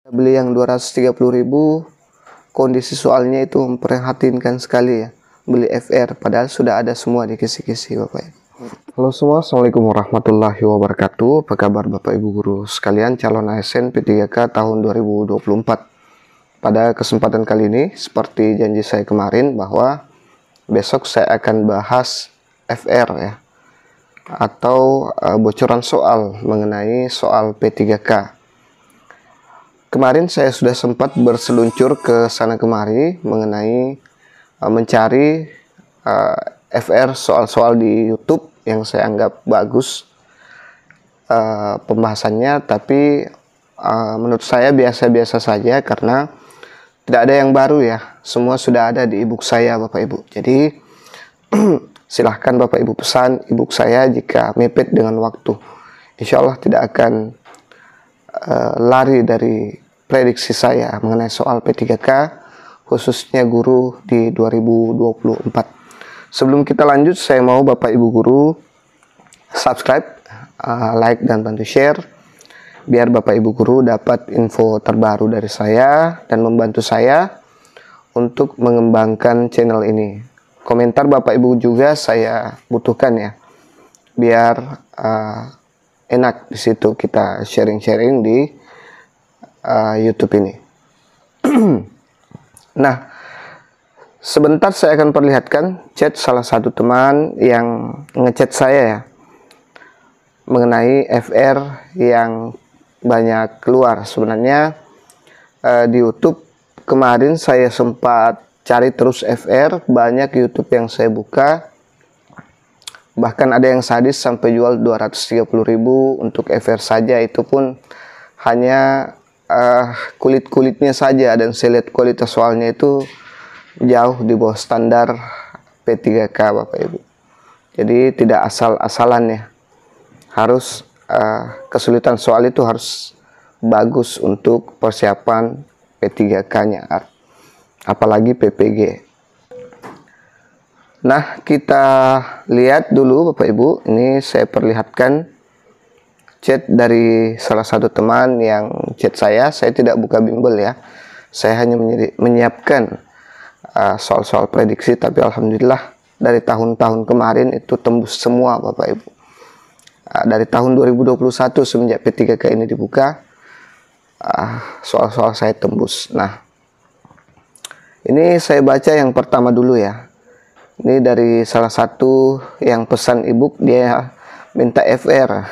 Beli yang 230.000, kondisi soalnya itu memprihatinkan sekali ya. Beli FR padahal sudah ada semua di kisi-kisi Bapak Ibu. Halo semua, Assalamualaikum warahmatullahi wabarakatuh. Apa kabar Bapak Ibu guru sekalian calon ASN P3K tahun 2024. Pada kesempatan kali ini, seperti janji saya kemarin bahwa besok saya akan bahas FR ya, atau bocoran soal mengenai soal P3K. Kemarin saya sudah sempat berseluncur ke sana kemari mengenai mencari FR soal-soal di YouTube yang saya anggap bagus pembahasannya, tapi menurut saya biasa-biasa saja karena tidak ada yang baru ya, semua sudah ada di ebook saya Bapak Ibu. Jadi silahkan Bapak Ibu pesan ebook saya jika mepet dengan waktu. Insya Allah tidak akan lari dari prediksi saya mengenai soal P3K, khususnya guru di 2024. Sebelum kita lanjut, saya mau Bapak Ibu guru subscribe, like, dan bantu share, biar Bapak Ibu guru dapat info terbaru dari saya dan membantu saya untuk mengembangkan channel ini. Komentar Bapak Ibu juga saya butuhkan ya, biar enak di situ kita sharing-sharing di YouTube ini. Nah, sebentar saya akan perlihatkan chat salah satu teman yang ngechat saya ya, mengenai FR yang banyak keluar. Sebenarnya di YouTube kemarin saya sempat cari terus FR, banyak YouTube yang saya buka. Bahkan ada yang sadis sampai jual 230.000 untuk FR saja, itu pun hanya kulit-kulitnya saja, dan saya lihat kualitas soalnya itu jauh di bawah standar P3K Bapak Ibu. Jadi tidak asal-asalan ya, harus kesulitan soal itu harus bagus untuk persiapan P3K-nya, apalagi PPG. Nah, kita lihat dulu Bapak Ibu, ini saya perlihatkan chat dari salah satu teman yang chat saya tidak buka bimbel ya, saya hanya menyiapkan soal-soal prediksi, tapi alhamdulillah dari tahun-tahun kemarin itu tembus semua Bapak Ibu. Dari tahun 2021 semenjak P3K ini dibuka, soal-soal saya tembus. Nah, ini saya baca yang pertama dulu ya. Ini dari salah satu yang pesan ebook, dia minta FR.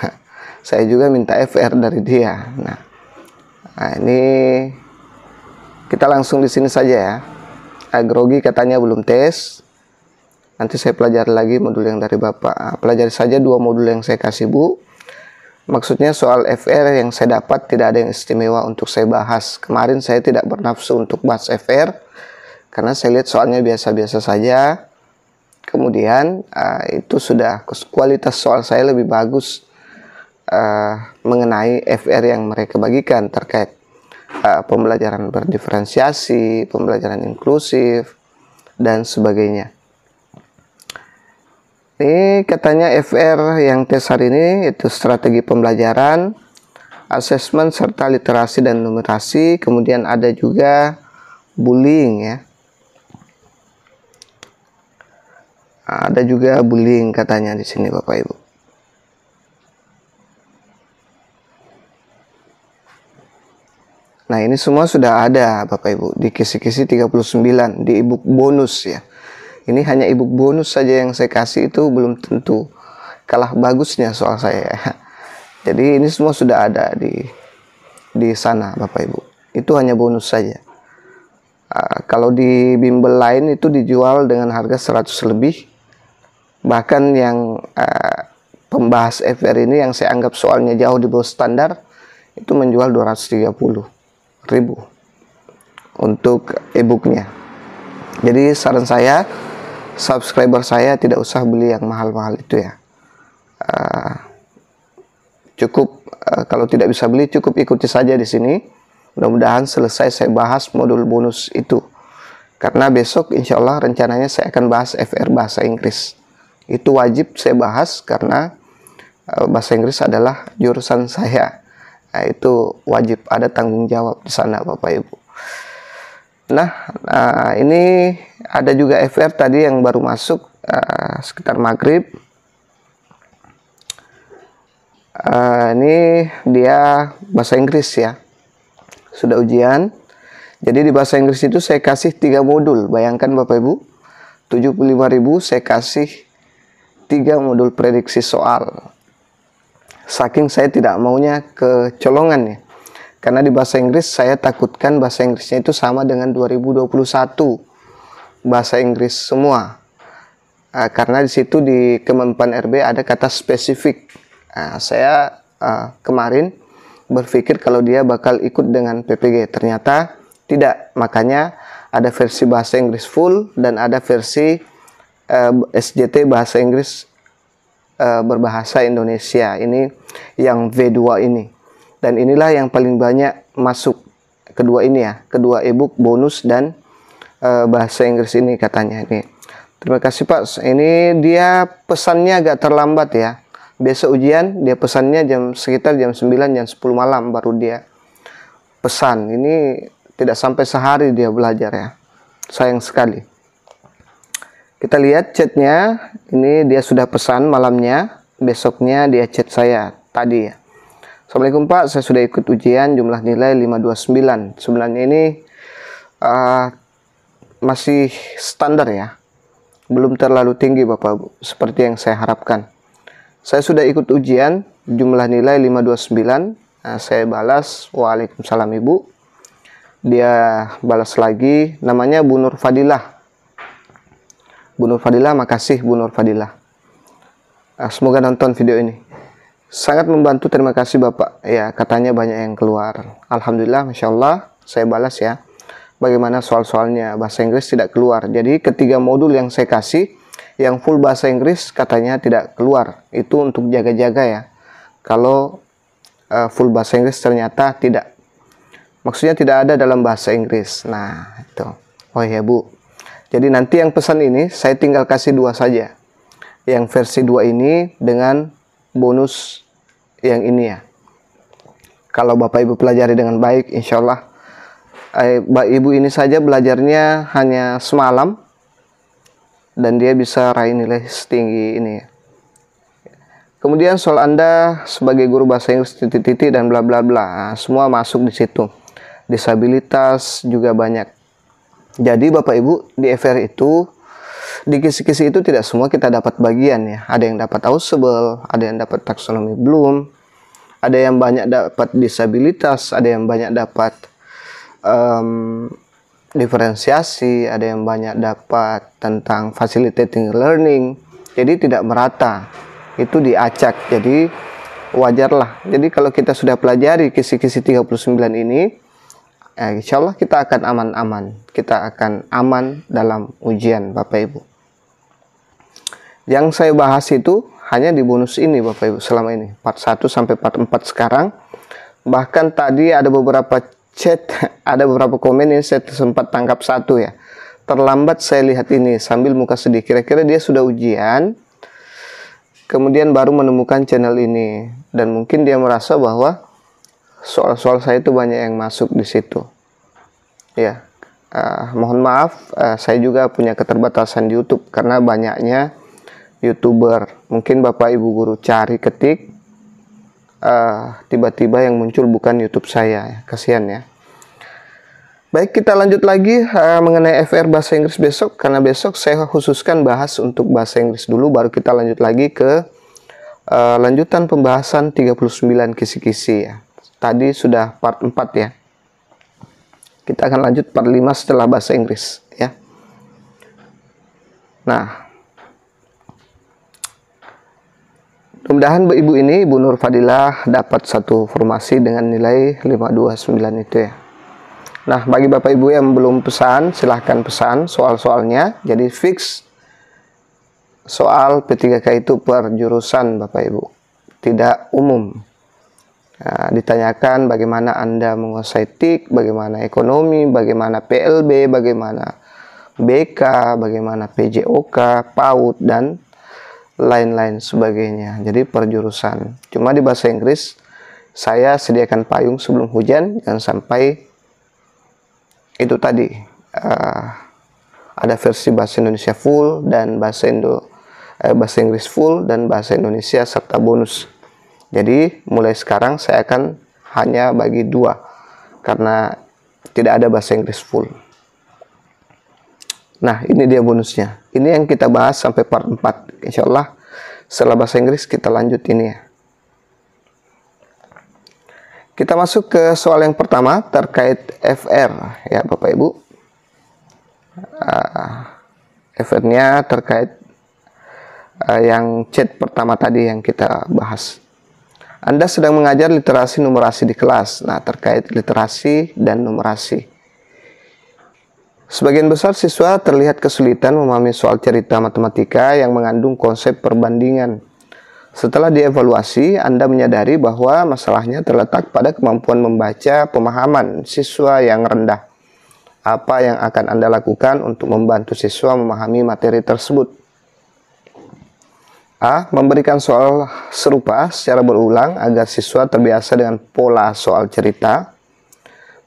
Saya juga minta FR dari dia. Nah, ini kita langsung di sini saja ya. Grogi katanya belum tes. Nanti saya pelajari lagi modul yang dari Bapak. Pelajari saja 2 modul yang saya kasih Bu. Maksudnya soal FR yang saya dapat tidak ada yang istimewa untuk saya bahas. Kemarin saya tidak bernafsu untuk bahas FR karena saya lihat soalnya biasa-biasa saja. Kemudian itu sudah kualitas soal saya lebih bagus mengenai FR yang mereka bagikan terkait pembelajaran berdiferensiasi, pembelajaran inklusif, dan sebagainya. Ini katanya FR yang tes hari ini itu strategi pembelajaran, asesmen serta literasi dan numerasi, kemudian ada juga bullying ya. Ada juga bullying katanya di sini Bapak Ibu. Nah, ini semua sudah ada Bapak Ibu di kisi-kisi 39 di ebook bonus ya. Ini hanya ebook bonus saja yang saya kasih, itu belum tentu kalah bagusnya soal saya. Jadi ini semua sudah ada di sana Bapak Ibu. Itu hanya bonus saja. Kalau di bimbel lain itu dijual dengan harga 100 lebih. Bahkan yang pembahas FR ini yang saya anggap soalnya jauh di bawah standar itu menjual 230.000 untuk e-booknya. Jadi saran saya, subscriber saya tidak usah beli yang mahal-mahal itu ya. Cukup kalau tidak bisa beli, cukup ikuti saja di sini. Mudah-mudahan selesai saya bahas modul bonus itu. Karena besok insya Allah rencananya saya akan bahas FR bahasa Inggris. Itu wajib saya bahas karena bahasa Inggris adalah jurusan saya. Nah, itu wajib ada tanggung jawab di sana Bapak Ibu. Nah, ini ada juga FR tadi yang baru masuk sekitar maghrib. Ini dia bahasa Inggris ya, sudah ujian. Jadi di bahasa Inggris itu saya kasih 3 modul. Bayangkan Bapak Ibu, 75.000 saya kasih 3 modul prediksi soal. Saking saya tidak maunya kecolongan ya, karena di bahasa Inggris saya takutkan bahasa Inggrisnya itu sama dengan 2021 bahasa Inggris semua. Karena di situ di Kemenpan RB ada kata spesifik. Saya kemarin berpikir kalau dia bakal ikut dengan PPG, ternyata tidak. Makanya ada versi bahasa Inggris full dan ada versi SJT bahasa Inggris berbahasa Indonesia. Ini yang V2 ini. Dan inilah yang paling banyak masuk, kedua ini ya, kedua ebook bonus dan bahasa Inggris ini katanya ini. Terima kasih Pak. Ini dia pesannya agak terlambat ya. Besok ujian dia pesannya sekitar jam 9 jam 10 malam baru dia pesan. Ini tidak sampai sehari dia belajar ya. Sayang sekali. Kita lihat chatnya. Ini dia sudah pesan malamnya. Besoknya dia chat saya tadi ya. Assalamualaikum Pak, saya sudah ikut ujian jumlah nilai 529. Sebenarnya ini masih standar ya. Belum terlalu tinggi Bapak Ibu, seperti yang saya harapkan. Saya sudah ikut ujian, jumlah nilai 529. Saya balas, Waalaikumsalam Ibu. Dia balas lagi, namanya Bu Nur Fadilah. Bu Nur Fadilah, makasih Bu Nur Fadilah. Semoga nonton video ini. Sangat membantu, terima kasih Bapak. Ya, katanya banyak yang keluar. Alhamdulillah, Masya Allah, saya balas ya. Bagaimana soal-soalnya, bahasa Inggris tidak keluar. Jadi ketiga modul yang saya kasih, yang full bahasa Inggris katanya tidak keluar. Itu untuk jaga-jaga ya. Kalau full bahasa Inggris ternyata tidak. Maksudnya tidak ada dalam bahasa Inggris. Nah, itu. Oh ya Bu. Jadi nanti yang pesan ini saya tinggal kasih 2 saja. Yang versi 2 ini dengan bonus yang ini ya. Kalau Bapak Ibu pelajari dengan baik, insya Allah Ibu ini saja belajarnya hanya semalam. Dan dia bisa raih nilai setinggi ini ya. Kemudian soal Anda sebagai guru bahasa Inggris titik-titik dan bla bla bla, semua masuk di situ. Disabilitas juga banyak. Jadi Bapak Ibu di FR itu, di kisi-kisi itu tidak semua kita dapat bagian ya. Ada yang dapat Ausable, ada yang dapat taksonomi Bloom, ada yang banyak dapat disabilitas, ada yang banyak dapat diferensiasi, ada yang banyak dapat tentang facilitating learning. Jadi tidak merata, itu diacak. Jadi wajarlah. Jadi kalau kita sudah pelajari kisi-kisi 39 ini, insya Allah kita akan aman-aman. Kita akan aman dalam ujian Bapak Ibu. Yang saya bahas itu hanya di bonus ini Bapak Ibu selama ini, part 1 sampai part 4 sekarang. Bahkan tadi ada beberapa chat, ada beberapa komen yang saya sempat tangkap satu ya. Terlambat saya lihat ini sambil muka sedih. Kira-kira dia sudah ujian, kemudian baru menemukan channel ini. Dan mungkin dia merasa bahwa soal-soal saya itu banyak yang masuk di situ. Ya, mohon maaf, saya juga punya keterbatasan di YouTube karena banyaknya YouTuber. Mungkin Bapak Ibu guru cari ketik, tiba-tiba yang muncul bukan YouTube saya, kasihan ya. Baik, kita lanjut lagi mengenai FR bahasa Inggris besok, karena besok saya khususkan bahas untuk bahasa Inggris dulu, baru kita lanjut lagi ke lanjutan pembahasan 39 kisi-kisi ya. Tadi sudah part 4 ya. Kita akan lanjut part 5 setelah bahasa Inggris ya. Nah, mudah-mudahan Ibu ini, Ibu Nur Fadilah, dapat satu formasi dengan nilai 529 itu ya. Nah, bagi Bapak Ibu yang belum pesan, silahkan pesan soal-soalnya. Jadi fix soal P3K itu per jurusan Bapak Ibu, tidak umum. Nah, ditanyakan bagaimana Anda menguasai TIK, bagaimana ekonomi, bagaimana PLB, bagaimana BK, bagaimana PJOK, PAUD, dan lain-lain sebagainya. Jadi per jurusan. Cuma di bahasa Inggris saya sediakan payung sebelum hujan, jangan sampai itu tadi ada versi bahasa Indonesia full dan bahasa Inggris full dan bahasa Indonesia serta bonus. Jadi mulai sekarang saya akan hanya bagi 2 karena tidak ada bahasa Inggris full. Nah, ini dia bonusnya. Ini yang kita bahas sampai part 4. Insya Allah setelah bahasa Inggris kita lanjut ini ya. Kita masuk ke soal yang pertama terkait FR ya Bapak Ibu. FR-nya terkait yang chat pertama tadi yang kita bahas. Anda sedang mengajar literasi numerasi di kelas. Nah, terkait literasi dan numerasi. Sebagian besar siswa terlihat kesulitan memahami soal cerita matematika yang mengandung konsep perbandingan. Setelah dievaluasi, Anda menyadari bahwa masalahnya terletak pada kemampuan membaca pemahaman siswa yang rendah. Apa yang akan Anda lakukan untuk membantu siswa memahami materi tersebut? A. Memberikan soal serupa secara berulang agar siswa terbiasa dengan pola soal cerita.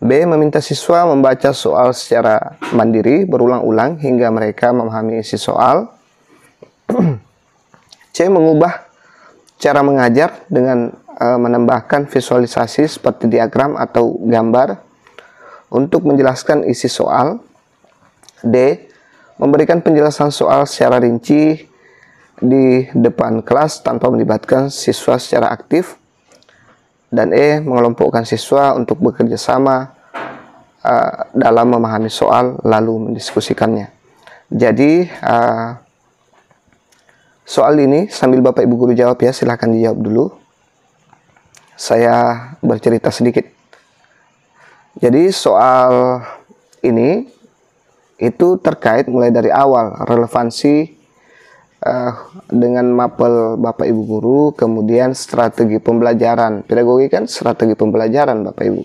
B. Meminta siswa membaca soal secara mandiri berulang-ulang hingga mereka memahami isi soal. C. Mengubah cara mengajar dengan menambahkan visualisasi seperti diagram atau gambar untuk menjelaskan isi soal. D. Memberikan penjelasan soal secara rinci di depan kelas tanpa melibatkan siswa secara aktif. Dan E. Mengelompokkan siswa untuk bekerja sama dalam memahami soal lalu mendiskusikannya. Jadi soal ini sambil Bapak Ibu guru jawab ya, silahkan dijawab dulu. Saya bercerita sedikit. Jadi soal ini itu terkait mulai dari awal relevansi dengan mapel Bapak Ibu guru, kemudian strategi pembelajaran. Pedagogi kan strategi pembelajaran Bapak Ibu.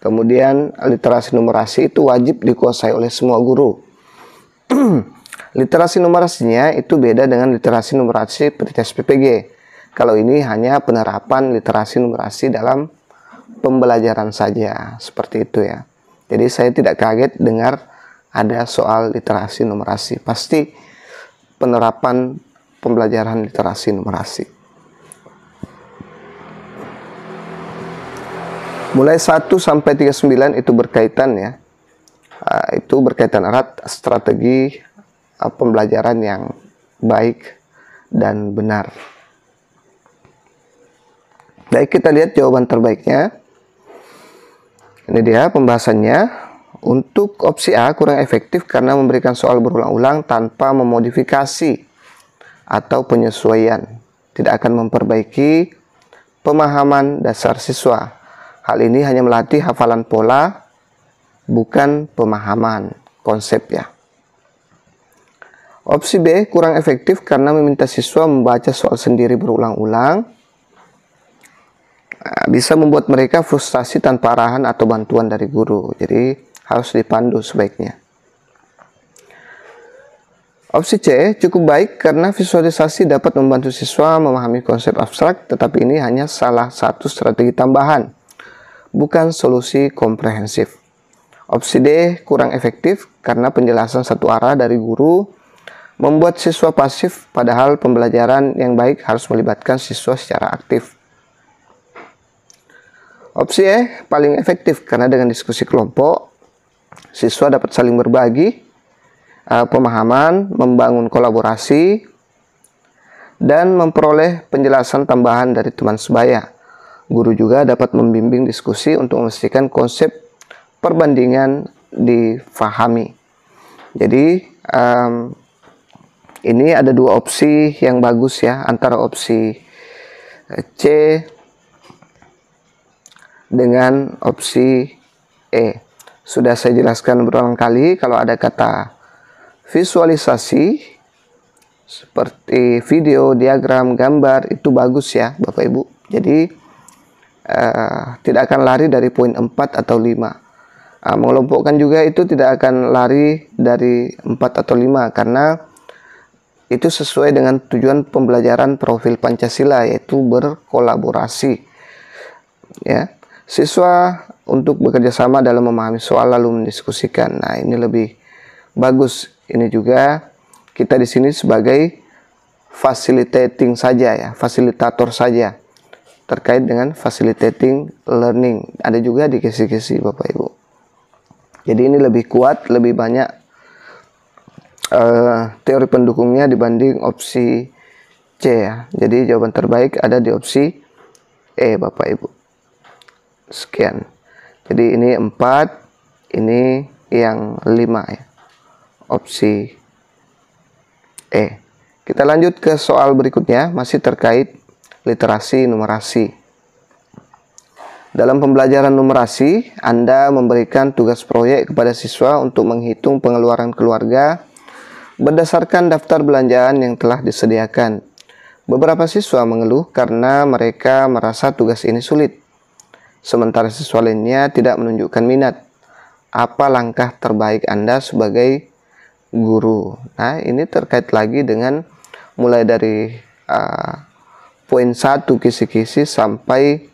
Kemudian literasi numerasi itu wajib dikuasai oleh semua guru. Literasi numerasinya itu beda dengan literasi numerasi tes PPG. Kalau ini hanya penerapan literasi numerasi dalam pembelajaran saja, seperti itu ya. Jadi saya tidak kaget dengar ada soal literasi numerasi. Pasti penerapan pembelajaran literasi numerasi. Mulai 1 sampai 39 itu berkaitan ya. Itu berkaitan erat strategi pembelajaran yang baik dan benar. Baik, kita lihat jawaban terbaiknya. Ini dia pembahasannya. Untuk opsi A kurang efektif karena memberikan soal berulang-ulang tanpa memodifikasi atau penyesuaian. Tidak akan memperbaiki pemahaman dasar siswa. Hal ini hanya melatih hafalan pola, bukan pemahaman konsep ya. Opsi B kurang efektif karena meminta siswa membaca soal sendiri berulang-ulang. Bisa membuat mereka frustasi tanpa arahan atau bantuan dari guru. Jadi harus dipandu sebaiknya. Opsi C cukup baik karena visualisasi dapat membantu siswa memahami konsep abstrak, tetapi ini hanya salah satu strategi tambahan, bukan solusi komprehensif. Opsi D kurang efektif karena penjelasan satu arah dari guru membuat siswa pasif, padahal pembelajaran yang baik harus melibatkan siswa secara aktif. Opsi E paling efektif karena dengan diskusi kelompok, siswa dapat saling berbagi pemahaman, membangun kolaborasi, dan memperoleh penjelasan tambahan dari teman sebaya. Guru juga dapat membimbing diskusi untuk memastikan konsep perbandingan difahami. Jadi ini ada 2 opsi yang bagus ya, antara opsi C dengan opsi E. Sudah saya jelaskan berulang kali, kalau ada kata visualisasi seperti video, diagram, gambar itu bagus ya Bapak Ibu. Jadi tidak akan lari dari poin 4 atau 5. Mengelompokkan juga itu tidak akan lari dari 4 atau 5 karena itu sesuai dengan tujuan pembelajaran profil Pancasila, yaitu berkolaborasi. ya. Siswa untuk bekerja sama dalam memahami soal lalu mendiskusikan. Nah, ini lebih bagus. Ini juga kita di sini sebagai facilitating saja ya, fasilitator saja terkait dengan facilitating learning. Ada juga di kisi-kisi Bapak Ibu. Jadi ini lebih kuat, lebih banyak teori pendukungnya dibanding opsi C ya. Jadi jawaban terbaik ada di opsi E Bapak Ibu. Sekian. Jadi ini 4, ini yang 5 ya. Opsi E. Kita lanjut ke soal berikutnya, masih terkait literasi numerasi. Dalam pembelajaran numerasi, Anda memberikan tugas proyek kepada siswa untuk menghitung pengeluaran keluarga berdasarkan daftar belanjaan yang telah disediakan. Beberapa siswa mengeluh karena mereka merasa tugas ini sulit, sementara siswa lainnya tidak menunjukkan minat. Apa langkah terbaik Anda sebagai guru? Nah, ini terkait lagi dengan mulai dari poin 1 kisi-kisi sampai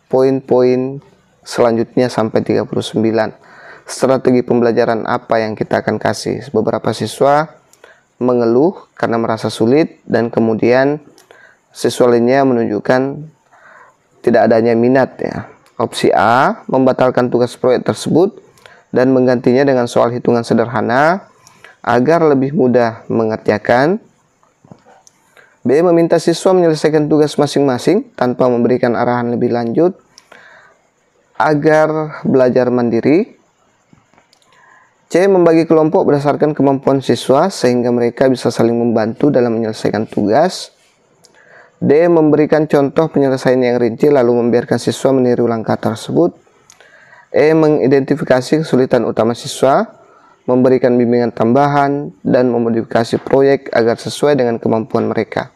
poin-poin selanjutnya sampai 39. Strategi pembelajaran apa yang kita akan kasih? Beberapa siswa mengeluh karena merasa sulit, dan kemudian siswa lainnya menunjukkan tidak adanya minat ya. Opsi A, membatalkan tugas proyek tersebut dan menggantinya dengan soal hitungan sederhana agar lebih mudah mengerjakan. B, meminta siswa menyelesaikan tugas masing-masing tanpa memberikan arahan lebih lanjut agar belajar mandiri. C, membagi kelompok berdasarkan kemampuan siswa sehingga mereka bisa saling membantu dalam menyelesaikan tugas. D, memberikan contoh penyelesaian yang rinci lalu membiarkan siswa meniru langkah tersebut. E, mengidentifikasi kesulitan utama siswa, memberikan bimbingan tambahan, dan memodifikasi proyek agar sesuai dengan kemampuan mereka.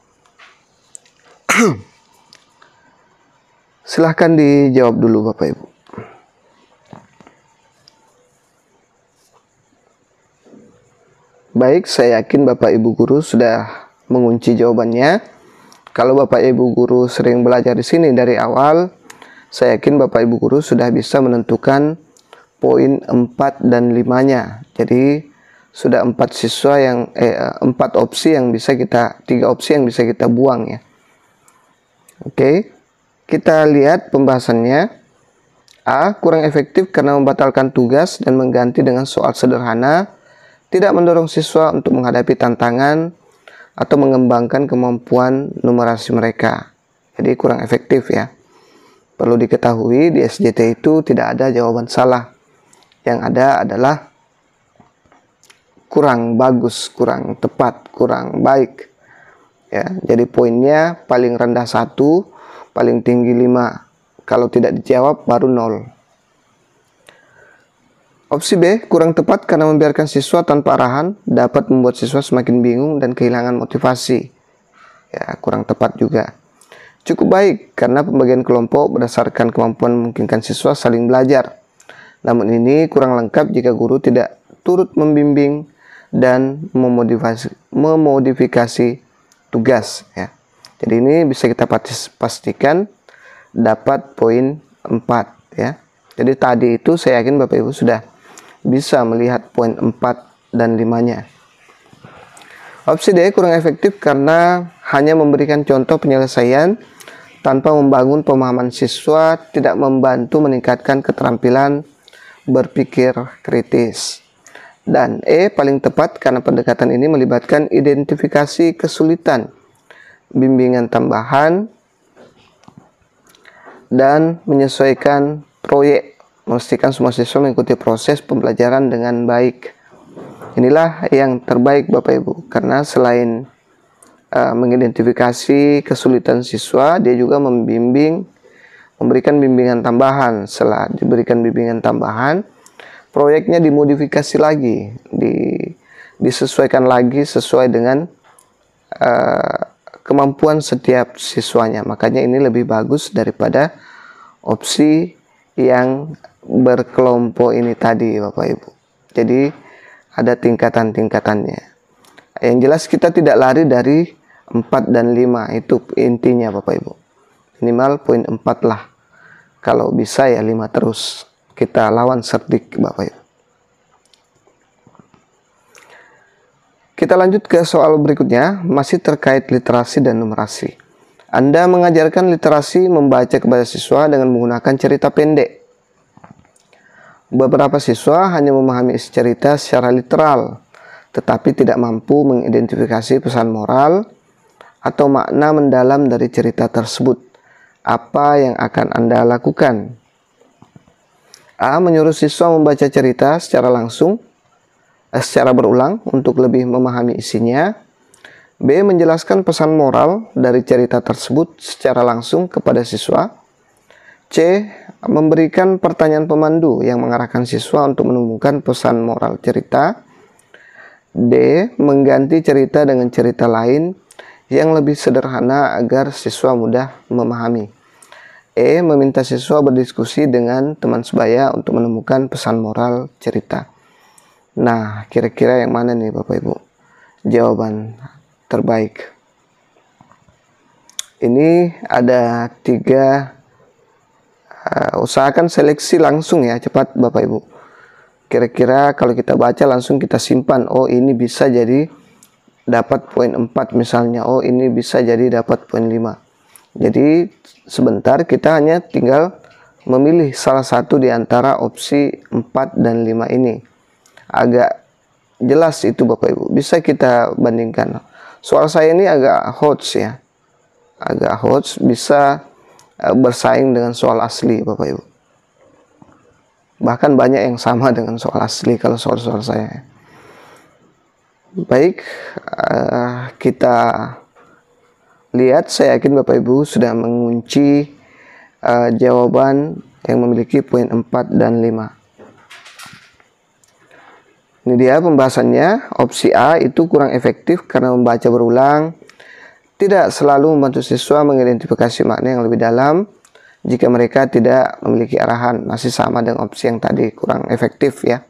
Silahkan dijawab dulu Bapak Ibu. Baik, saya yakin Bapak Ibu guru sudah mengunci jawabannya. Kalau Bapak Ibu guru sering belajar di sini dari awal, saya yakin Bapak Ibu guru sudah bisa menentukan poin 4 dan 5-nya. Jadi sudah 4 siswa yang 4 opsi yang bisa kita 3 opsi yang bisa kita buang ya. Oke. Kita lihat pembahasannya. A, kurang efektif karena membatalkan tugas dan mengganti dengan soal sederhana, tidak mendorong siswa untuk menghadapi tantangan atau mengembangkan kemampuan numerasi mereka. Jadi kurang efektif ya. Perlu diketahui di SJT itu tidak ada jawaban salah. Yang ada adalah kurang bagus, kurang tepat, kurang baik. Ya, jadi poinnya paling rendah 1, paling tinggi 5. Kalau tidak dijawab baru 0. Opsi B, kurang tepat karena membiarkan siswa tanpa arahan dapat membuat siswa semakin bingung dan kehilangan motivasi. Ya, kurang tepat juga. Cukup baik karena pembagian kelompok berdasarkan kemampuan memungkinkan siswa saling belajar. Namun ini kurang lengkap jika guru tidak turut membimbing dan memodifikasi tugas. Ya. Jadi ini bisa kita pastikan dapat poin 4. Ya. Jadi tadi itu saya yakin Bapak Ibu sudah bisa melihat poin 4 dan 5-nya. Opsi D, kurang efektif karena hanya memberikan contoh penyelesaian tanpa membangun pemahaman siswa, tidak membantu meningkatkan keterampilan berpikir kritis. Dan E, paling tepat karena pendekatan ini melibatkan identifikasi kesulitan, bimbingan tambahan, dan menyesuaikan proyek, memastikan semua siswa mengikuti proses pembelajaran dengan baik. Inilah yang terbaik Bapak Ibu, karena selain mengidentifikasi kesulitan siswa, dia juga memberikan bimbingan tambahan. Setelah diberikan bimbingan tambahan, proyeknya dimodifikasi lagi, disesuaikan lagi sesuai dengan kemampuan setiap siswanya. Makanya ini lebih bagus daripada opsi yang berkelompok ini tadi Bapak Ibu. Jadi ada tingkatan-tingkatannya. Yang jelas kita tidak lari dari 4 dan 5, itu intinya Bapak Ibu. minimal poin 4 lah. Kalau bisa ya 5 terus. Kita lawan cerdik Bapak Ibu. Kita lanjut ke soal berikutnya, masih terkait literasi dan numerasi. Anda mengajarkan literasi membaca kepada siswa dengan menggunakan cerita pendek. Beberapa siswa hanya memahami isi cerita secara literal, tetapi tidak mampu mengidentifikasi pesan moral atau makna mendalam dari cerita tersebut. Apa yang akan Anda lakukan? A. Menyuruh siswa membaca cerita secara berulang untuk lebih memahami isinya. B. Menjelaskan pesan moral dari cerita tersebut secara langsung kepada siswa. C. Memberikan pertanyaan pemandu yang mengarahkan siswa untuk menemukan pesan moral cerita. D. Mengganti cerita dengan cerita lain yang lebih sederhana agar siswa mudah memahami. E. Meminta siswa berdiskusi dengan teman sebaya untuk menemukan pesan moral cerita. Nah, kira-kira yang mana nih Bapak Ibu jawaban terbaik? Ini ada 3. Usahakan seleksi langsung ya, cepat Bapak Ibu. Kira-kira kalau kita baca langsung kita simpan. Oh, ini bisa jadi dapat poin 4 misalnya. Oh, ini bisa jadi dapat poin 5. Jadi sebentar kita hanya tinggal memilih salah satu di antara opsi 4 dan 5 ini. Agak jelas itu Bapak Ibu. Bisa kita bandingkan. Soal saya ini agak hots ya. Agak hots, bisa bersaing dengan soal asli Bapak Ibu. Bahkan banyak yang sama dengan soal asli kalau soal-soal saya. Baik, kita lihat. Saya yakin Bapak Ibu sudah mengunci jawaban yang memiliki poin 4 dan 5. Ini dia pembahasannya. Opsi A itu kurang efektif karena membaca berulang tidak selalu membantu siswa mengidentifikasi makna yang lebih dalam jika mereka tidak memiliki arahan. Masih sama dengan opsi yang tadi, kurang efektif ya.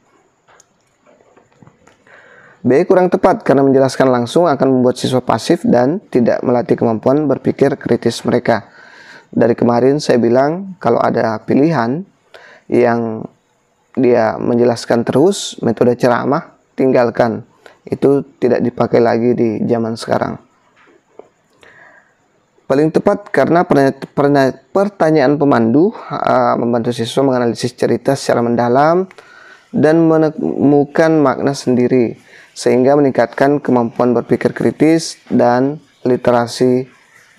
B. Kurang tepat karena menjelaskan langsung akan membuat siswa pasif dan tidak melatih kemampuan berpikir kritis mereka. Dari kemarin saya bilang kalau ada pilihan yang dia menjelaskan terus, metode ceramah, tinggalkan. Itu tidak dipakai lagi di zaman sekarang. Paling tepat karena pertanyaan pemandu membantu siswa menganalisis cerita secara mendalam dan menemukan makna sendiri, sehingga meningkatkan kemampuan berpikir kritis dan literasi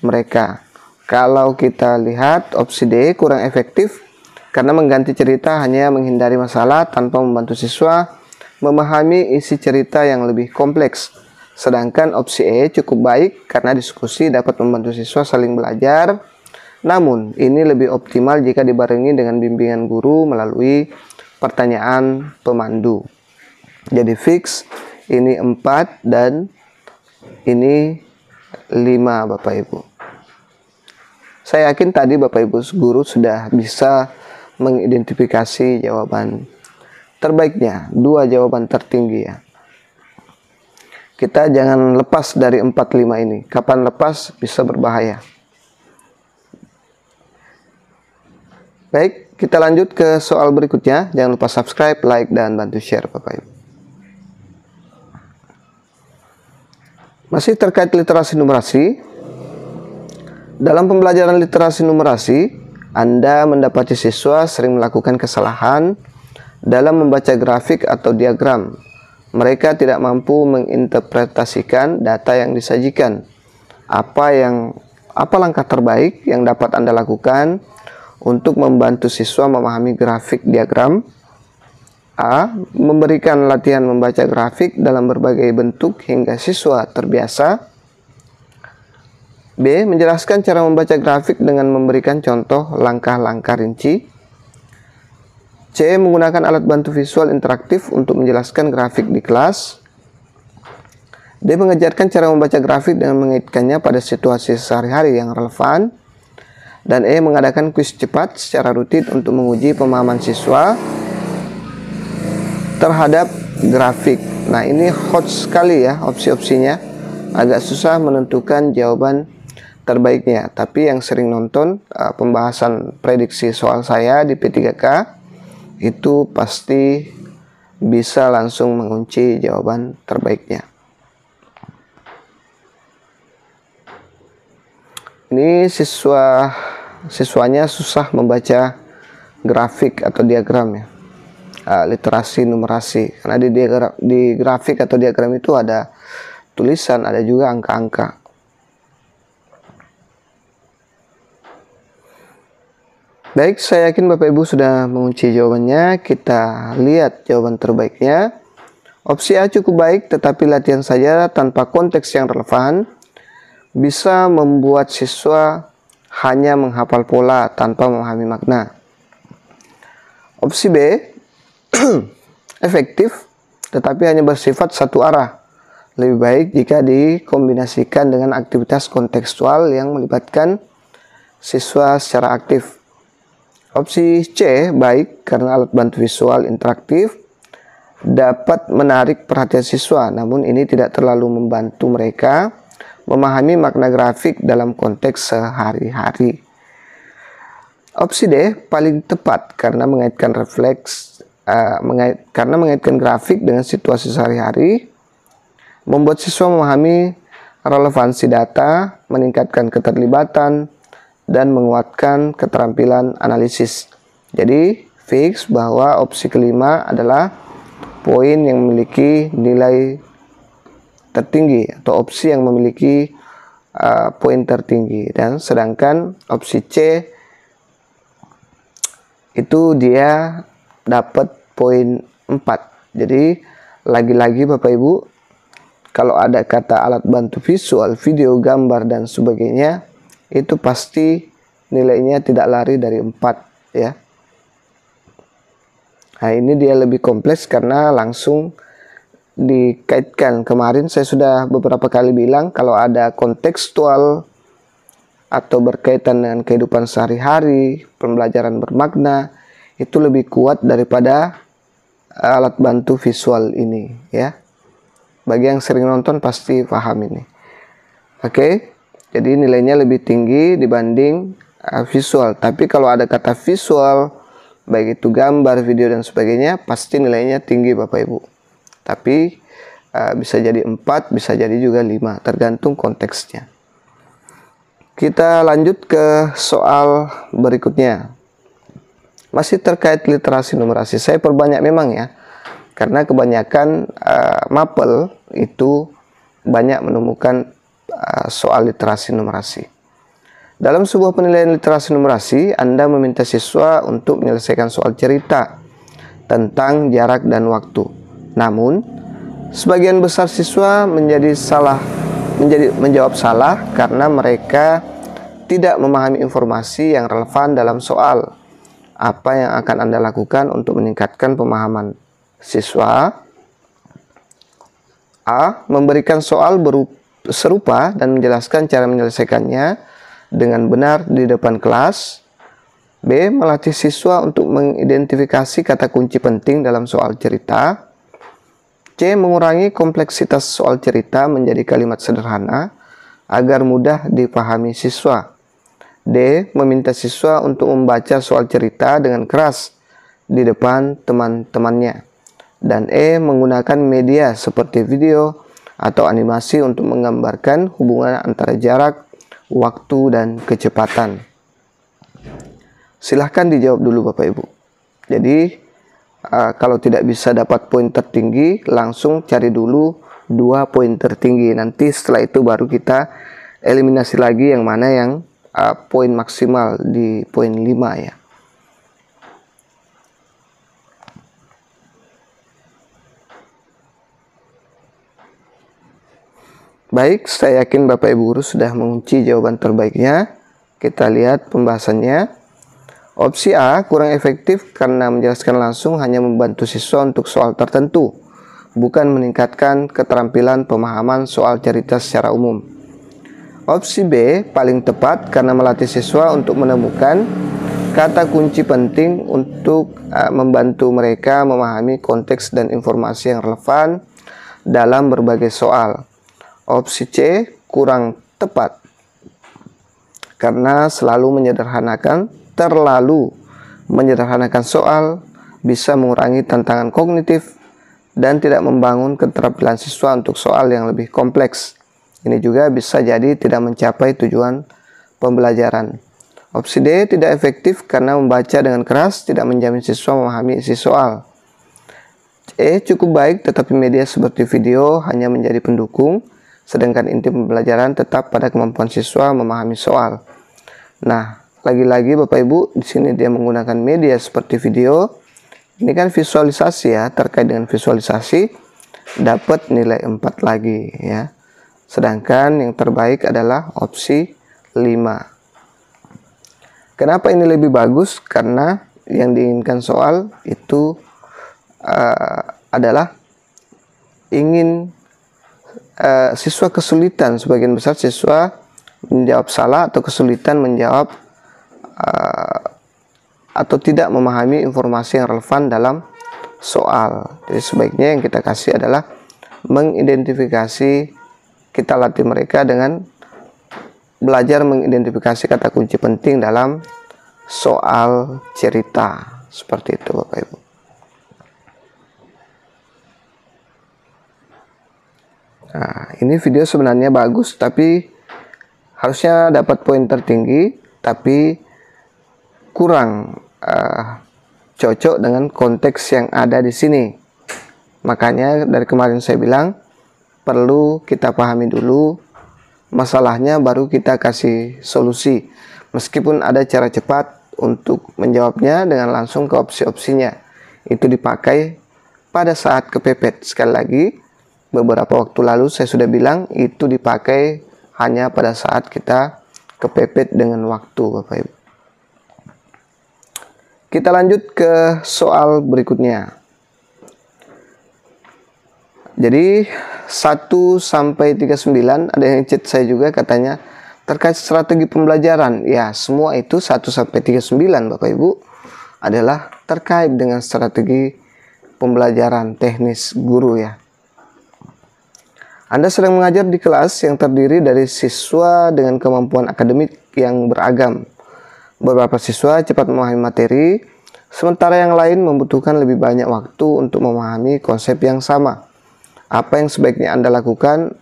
mereka. Kalau kita lihat opsi D kurang efektif karena mengganti cerita hanya menghindari masalah tanpa membantu siswa memahami isi cerita yang lebih kompleks. Sedangkan opsi E cukup baik karena diskusi dapat membantu siswa saling belajar. Namun, ini lebih optimal jika dibarengi dengan bimbingan guru melalui pertanyaan pemandu. Jadi fix, ini 4 dan ini 5 Bapak Ibu. Saya yakin tadi Bapak Ibu guru sudah bisa mengidentifikasi jawaban terbaiknya, 2 jawaban tertinggi ya. Kita jangan lepas dari 4, 5 ini. Kapan lepas bisa berbahaya. Baik, kita lanjut ke soal berikutnya. Jangan lupa subscribe, like, dan bantu share Bapak Ibu. Masih terkait literasi numerasi. Dalam pembelajaran literasi numerasi, Anda mendapati siswa sering melakukan kesalahan dalam membaca grafik atau diagram. Mereka tidak mampu menginterpretasikan data yang disajikan. Apa langkah terbaik yang dapat Anda lakukan untuk membantu siswa memahami grafik diagram? A. Memberikan latihan membaca grafik dalam berbagai bentuk hingga siswa terbiasa. B. Menjelaskan cara membaca grafik dengan memberikan contoh langkah-langkah rinci. C. Menggunakan alat bantu visual interaktif untuk menjelaskan grafik di kelas. D. Mengajarkan cara membaca grafik dengan mengaitkannya pada situasi sehari-hari yang relevan. Dan E. Mengadakan kuis cepat secara rutin untuk menguji pemahaman siswa terhadap grafik. Nah, ini hot sekali ya opsi-opsinya. Agak susah menentukan jawaban terbaiknya. Tapi yang sering nonton pembahasan prediksi soal saya di P3K itu pasti bisa langsung mengunci jawaban terbaiknya. Ini siswanya susah membaca grafik atau diagram ya. Literasi numerasi, karena di grafik atau diagram itu ada tulisan, ada juga angka-angka. Baik, saya yakin Bapak Ibu sudah mengunci jawabannya. Kita lihat jawaban terbaiknya. Opsi A cukup baik, tetapi latihan saja tanpa konteks yang relevan bisa membuat siswa hanya menghafal pola tanpa memahami makna. Opsi B efektif, tetapi hanya bersifat satu arah. Lebih baik jika dikombinasikan dengan aktivitas kontekstual yang melibatkan siswa secara aktif. Opsi C baik karena alat bantu visual interaktif dapat menarik perhatian siswa, namun ini tidak terlalu membantu mereka memahami makna grafik dalam konteks sehari-hari. Opsi D paling tepat karena mengaitkan grafik dengan situasi sehari-hari, membuat siswa memahami relevansi data, meningkatkan keterlibatan, dan menguatkan keterampilan analisis. Jadi fix bahwa opsi kelima adalah poin yang memiliki nilai tertinggi atau opsi yang memiliki poin tertinggi, dan sedangkan opsi C itu dia dapat poin 4. Jadi lagi-lagi Bapak Ibu, kalau ada kata alat bantu visual, video, gambar dan sebagainya, itu pasti nilainya tidak lari dari 4 ya. Nah, ini dia lebih kompleks karena langsung dikaitkan. Kemarin saya sudah beberapa kali bilang kalau ada kontekstual atau berkaitan dengan kehidupan sehari-hari, pembelajaran bermakna, itu lebih kuat daripada alat bantu visual ini ya. Bagi yang sering nonton pasti paham ini. Oke, jadi nilainya lebih tinggi dibanding visual. Tapi kalau ada kata visual, baik itu gambar, video dan sebagainya, pasti nilainya tinggi Bapak Ibu. Tapi bisa jadi 4, bisa jadi juga 5, tergantung konteksnya. Kita lanjut ke soal berikutnya. Masih terkait literasi numerasi. Saya perbanyak memang ya, karena kebanyakan mapel itu banyak menemukan soal literasi numerasi. Dalam sebuah penilaian literasi numerasi, Anda meminta siswa untuk menyelesaikan soal cerita tentang jarak dan waktu. Namun, sebagian besar siswa menjawab salah karena mereka tidak memahami informasi yang relevan dalam soal. Apa yang akan Anda lakukan untuk meningkatkan pemahaman siswa? A. Memberikan soal serupa dan menjelaskan cara menyelesaikannya dengan benar di depan kelas. B. Melatih siswa untuk mengidentifikasi kata kunci penting dalam soal cerita. C. Mengurangi kompleksitas soal cerita menjadi kalimat sederhana agar mudah dipahami siswa. D. Meminta siswa untuk membaca soal cerita dengan keras di depan teman-temannya. Dan E. Menggunakan media seperti video atau animasi untuk menggambarkan hubungan antara jarak, waktu, dan kecepatan. Silahkan dijawab dulu Bapak Ibu. Jadi kalau tidak bisa dapat poin tertinggi, langsung cari dulu 2 poin tertinggi. Nanti setelah itu baru kita eliminasi lagi yang mana yang poin maksimal di poin 5 ya. Baik, saya yakin Bapak Ibu guru sudah mengunci jawaban terbaiknya. Kita lihat pembahasannya. Opsi A kurang efektif karena menjelaskan langsung hanya membantu siswa untuk soal tertentu, bukan meningkatkan keterampilan pemahaman soal cerita secara umum. Opsi B paling tepat karena melatih siswa untuk menemukan kata kunci penting untuk membantu mereka memahami konteks dan informasi yang relevan dalam berbagai soal. Opsi C kurang tepat karena terlalu menyederhanakan soal bisa mengurangi tantangan kognitif dan tidak membangun keterampilan siswa untuk soal yang lebih kompleks. Ini juga bisa jadi tidak mencapai tujuan pembelajaran. Opsi D, tidak efektif karena membaca dengan keras tidak menjamin siswa memahami isi soal. E, cukup baik tetapi media seperti video hanya menjadi pendukung, sedangkan inti pembelajaran tetap pada kemampuan siswa memahami soal. Nah, lagi-lagi Bapak Ibu, di sini dia menggunakan media seperti video. Ini kan visualisasi ya, terkait dengan visualisasi dapat nilai 4 lagi ya. Sedangkan yang terbaik adalah opsi 5. Kenapa ini lebih bagus? Karena yang diinginkan soal itu adalah ingin siswa kesulitan, sebagian besar siswa menjawab salah atau kesulitan menjawab atau tidak memahami informasi yang relevan dalam soal. Jadi sebaiknya yang kita kasih adalah mengidentifikasi. Kita latih mereka dengan belajar mengidentifikasi kata kunci penting dalam soal cerita. Seperti itu Bapak Ibu. Nah, ini video sebenarnya bagus, tapi harusnya dapat poin tertinggi, tapi kurang cocok dengan konteks yang ada di sini. Makanya dari kemarin saya bilang perlu kita pahami dulu masalahnya, baru kita kasih solusi. Meskipun ada cara cepat untuk menjawabnya dengan langsung ke opsi-opsinya, itu dipakai pada saat kepepet. Sekali lagi, beberapa waktu lalu saya sudah bilang itu dipakai hanya pada saat kita kepepet dengan waktu Bapak Ibu. Kita lanjut ke soal berikutnya. Jadi 1 sampai 39 ada yang chat saya juga katanya terkait strategi pembelajaran. Ya, semua itu 1 sampai 39 Bapak Ibu adalah terkait dengan strategi pembelajaran teknis guru ya. Anda sedang mengajar di kelas yang terdiri dari siswa dengan kemampuan akademik yang beragam. Beberapa siswa cepat memahami materi, sementara yang lain membutuhkan lebih banyak waktu untuk memahami konsep yang sama. Apa yang sebaiknya Anda lakukan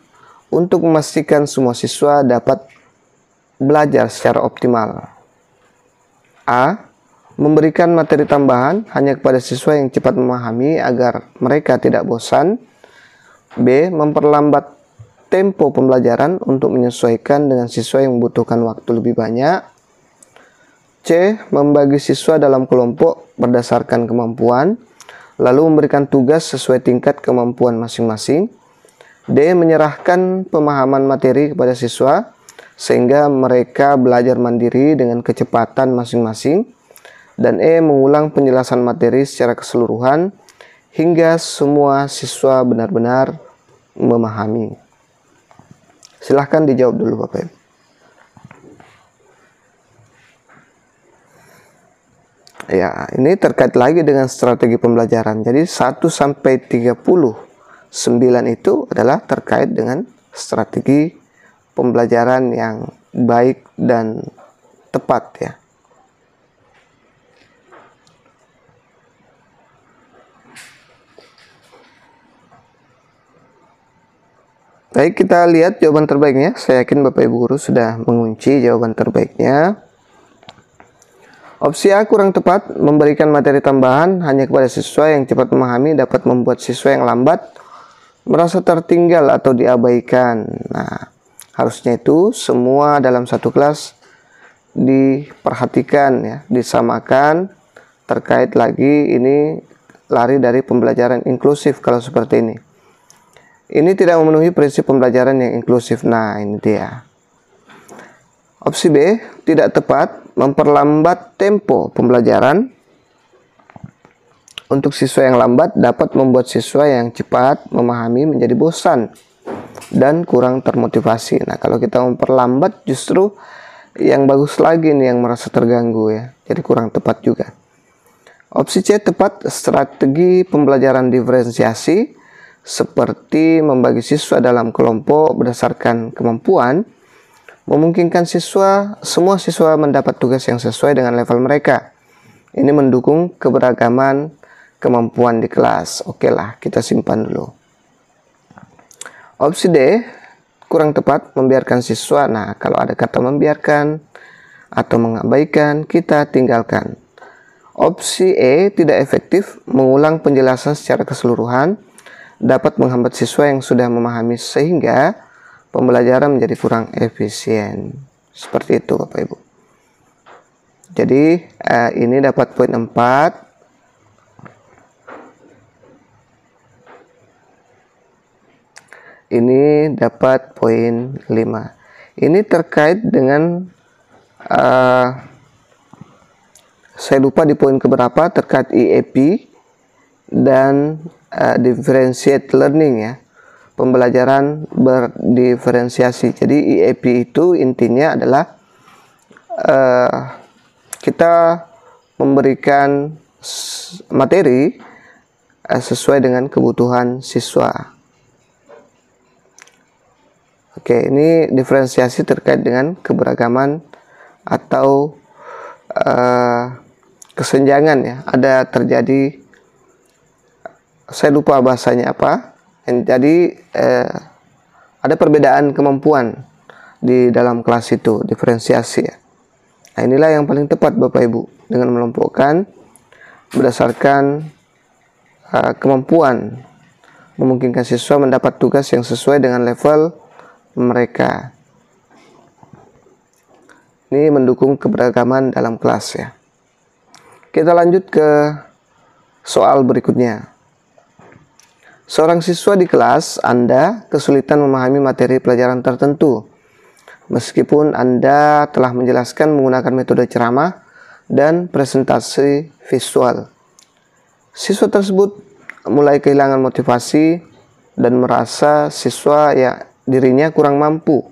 untuk memastikan semua siswa dapat belajar secara optimal? A. Memberikan materi tambahan hanya kepada siswa yang cepat memahami agar mereka tidak bosan. B. Memperlambat tempo pembelajaran untuk menyesuaikan dengan siswa yang membutuhkan waktu lebih banyak. C. Membagi siswa dalam kelompok berdasarkan kemampuan, lalu memberikan tugas sesuai tingkat kemampuan masing-masing. D. Menyerahkan pemahaman materi kepada siswa sehingga mereka belajar mandiri dengan kecepatan masing-masing. Dan E. Mengulang penjelasan materi secara keseluruhan hingga semua siswa benar-benar memahami. Silahkan dijawab dulu Bapak Ibu. Ya, ini terkait lagi dengan strategi pembelajaran. Jadi 1 sampai 39 itu adalah terkait dengan strategi pembelajaran yang baik dan tepat ya. Baik, kita lihat jawaban terbaiknya. Saya yakin Bapak Ibu guru sudah mengunci jawaban terbaiknya. Opsi A kurang tepat, memberikan materi tambahan hanya kepada siswa yang cepat memahami dapat membuat siswa yang lambat merasa tertinggal atau diabaikan. Nah, harusnya itu semua dalam satu kelas diperhatikan ya, disamakan. Terkait lagi ini lari dari pembelajaran inklusif kalau seperti ini. Ini tidak memenuhi prinsip pembelajaran yang inklusif. Nah, ini dia. Opsi B tidak tepat, memperlambat tempo pembelajaran untuk siswa yang lambat dapat membuat siswa yang cepat memahami menjadi bosan dan kurang termotivasi. Nah, kalau kita memperlambat justru yang bagus lagi nih yang merasa terganggu ya. Jadi kurang tepat juga. Opsi C tepat, strategi pembelajaran diferensiasi seperti membagi siswa dalam kelompok berdasarkan kemampuan memungkinkan semua siswa mendapat tugas yang sesuai dengan level mereka. Ini mendukung keberagaman kemampuan di kelas. Oke lah, kita simpan dulu. Opsi D, kurang tepat, membiarkan siswa. Nah, kalau ada kata membiarkan atau mengabaikan, kita tinggalkan. Opsi E, tidak efektif, mengulang penjelasan secara keseluruhan, dapat menghambat siswa yang sudah memahami sehingga pembelajaran menjadi kurang efisien. Seperti itu Bapak Ibu. Jadi ini dapat poin 4. Ini dapat poin 5. Ini terkait dengan saya lupa di poin keberapa, terkait IEP dan differentiate learning ya. Pembelajaran berdiferensiasi. Jadi IEP itu intinya adalah kita memberikan materi sesuai dengan kebutuhan siswa. Oke, ini diferensiasi terkait dengan keberagaman atau kesenjangan ya. Ada terjadi, saya lupa bahasanya apa. Jadi ada perbedaan kemampuan di dalam kelas itu, diferensiasi ya. Nah, inilah yang paling tepat Bapak Ibu, dengan mengelompokkan berdasarkan kemampuan, memungkinkan siswa mendapat tugas yang sesuai dengan level mereka. Ini mendukung keberagaman dalam kelas ya. Kita lanjut ke soal berikutnya. Seorang siswa di kelas Anda kesulitan memahami materi pelajaran tertentu, meskipun Anda telah menjelaskan menggunakan metode ceramah dan presentasi visual. Siswa tersebut mulai kehilangan motivasi dan merasa dirinya kurang mampu.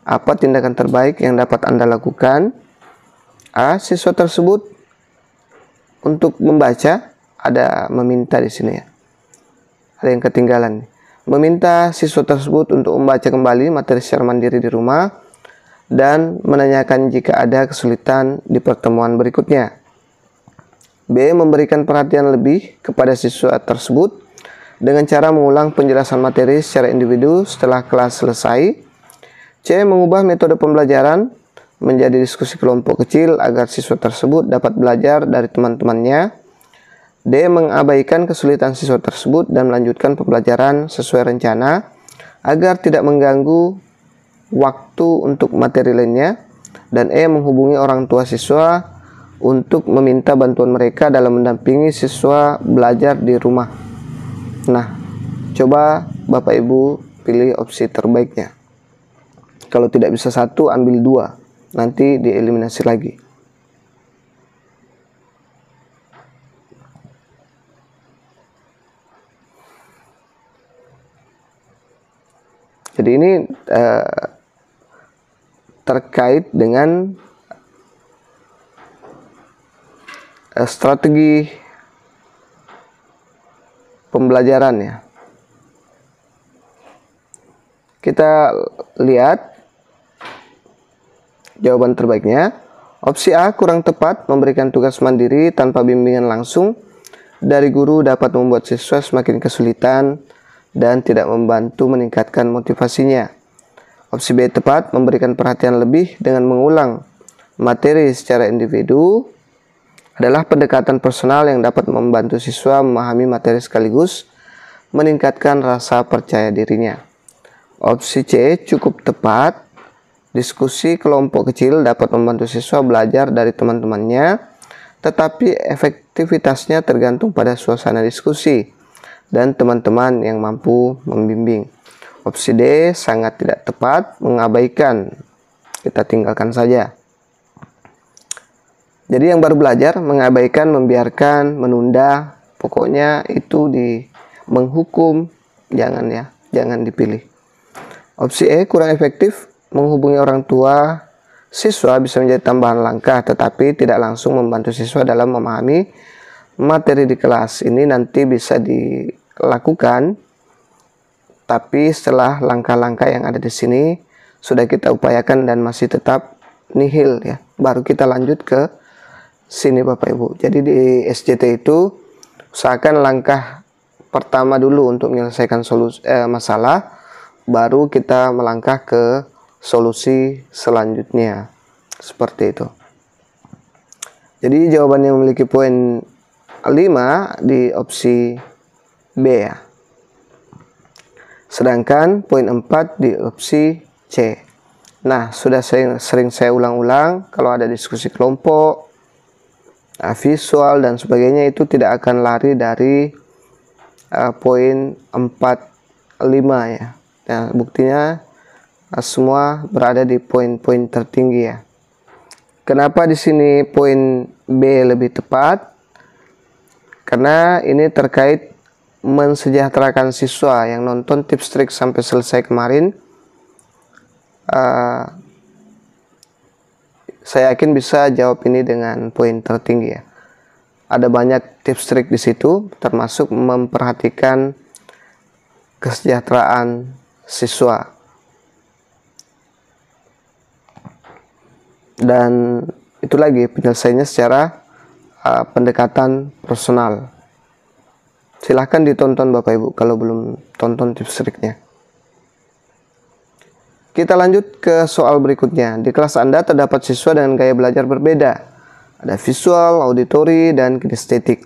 Apa tindakan terbaik yang dapat Anda lakukan? A. Siswa tersebut untuk membaca, ada meminta di sini ya. Ada yang ketinggalan. Meminta siswa tersebut untuk membaca kembali materi secara mandiri di rumah dan menanyakan jika ada kesulitan di pertemuan berikutnya. B. Memberikan perhatian lebih kepada siswa tersebut dengan cara mengulang penjelasan materi secara individu setelah kelas selesai. C. Mengubah metode pembelajaran menjadi diskusi kelompok kecil agar siswa tersebut dapat belajar dari teman-temannya. D. Mengabaikan kesulitan siswa tersebut dan melanjutkan pembelajaran sesuai rencana agar tidak mengganggu waktu untuk materi lainnya. Dan E. Menghubungi orang tua siswa untuk meminta bantuan mereka dalam mendampingi siswa belajar di rumah. Nah, coba Bapak Ibu pilih opsi terbaiknya. Kalau tidak bisa satu, ambil 2. Nanti dieliminasi lagi. Jadi ini terkait dengan strategi pembelajaran ya. Kita lihat jawaban terbaiknya. Opsi A, kurang tepat, memberikan tugas mandiri tanpa bimbingan langsung dari guru dapat membuat siswa semakin kesulitan dan tidak membantu meningkatkan motivasinya. Opsi B, tepat, memberikan perhatian lebih dengan mengulang materi secara individu adalah pendekatan personal yang dapat membantu siswa memahami materi sekaligus meningkatkan rasa percaya dirinya. Opsi C, cukup tepat, diskusi kelompok kecil dapat membantu siswa belajar dari teman-temannya, tetapi efektivitasnya tergantung pada suasana diskusi dan teman-teman yang mampu membimbing. Opsi D, sangat tidak tepat, mengabaikan. Kita tinggalkan saja. Jadi yang baru belajar, mengabaikan, membiarkan, menunda, pokoknya itu menghukum, jangan ya, jangan dipilih. Opsi E, kurang efektif, menghubungi orang tua siswa bisa menjadi tambahan langkah, tetapi tidak langsung membantu siswa dalam memahami materi di kelas. Ini nanti bisa dilakukan, tapi setelah langkah-langkah yang ada di sini sudah kita upayakan dan masih tetap nihil ya, baru kita lanjut ke sini Bapak Ibu. Jadi di SJT itu usahakan langkah pertama dulu untuk menyelesaikan masalah, baru kita melangkah ke solusi selanjutnya. Seperti itu. Jadi jawabannya memiliki poin 5 di opsi B ya. Sedangkan poin 4 di opsi C. Nah, sudah sering saya ulang-ulang, kalau ada diskusi kelompok, visual dan sebagainya, itu tidak akan lari dari poin 4, 5 ya. Nah, buktinya semua berada di poin-poin tertinggi ya. Kenapa di sini poin B lebih tepat? Karena ini terkait mensejahterakan siswa yang nonton tips trik sampai selesai kemarin. Saya yakin bisa jawab ini dengan poin tertinggi ya. Ada banyak tips trik di situ, termasuk memperhatikan kesejahteraan siswa. Dan itu lagi penyelesaiannya secara pendekatan personal. Silahkan ditonton Bapak Ibu kalau belum tonton tips triknya. Kita lanjut ke soal berikutnya. Di kelas Anda terdapat siswa dengan gaya belajar berbeda. Ada visual, auditori, dan kinestetik.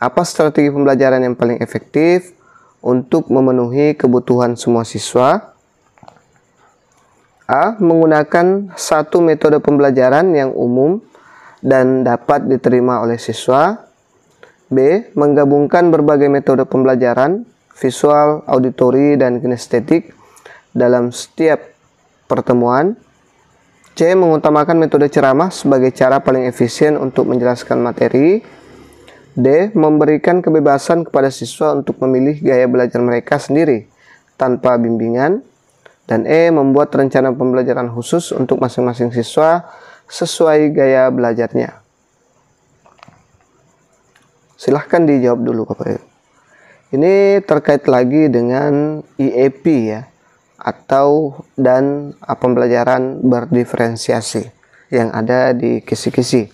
Apa strategi pembelajaran yang paling efektif untuk memenuhi kebutuhan semua siswa? A. Menggunakan satu metode pembelajaran yang umum dan dapat diterima oleh siswa. B. Menggabungkan berbagai metode pembelajaran, visual, auditori, dan kinestetik dalam setiap pertemuan. C. Mengutamakan metode ceramah sebagai cara paling efisien untuk menjelaskan materi. D. Memberikan kebebasan kepada siswa untuk memilih gaya belajar mereka sendiri tanpa bimbingan. Dan E. Membuat rencana pembelajaran khusus untuk masing-masing siswa sesuai gaya belajarnya. Silahkan dijawab dulu Bapak Ibu. Ini terkait lagi dengan IEP ya, atau dan pembelajaran berdiferensiasi yang ada di kisi-kisi.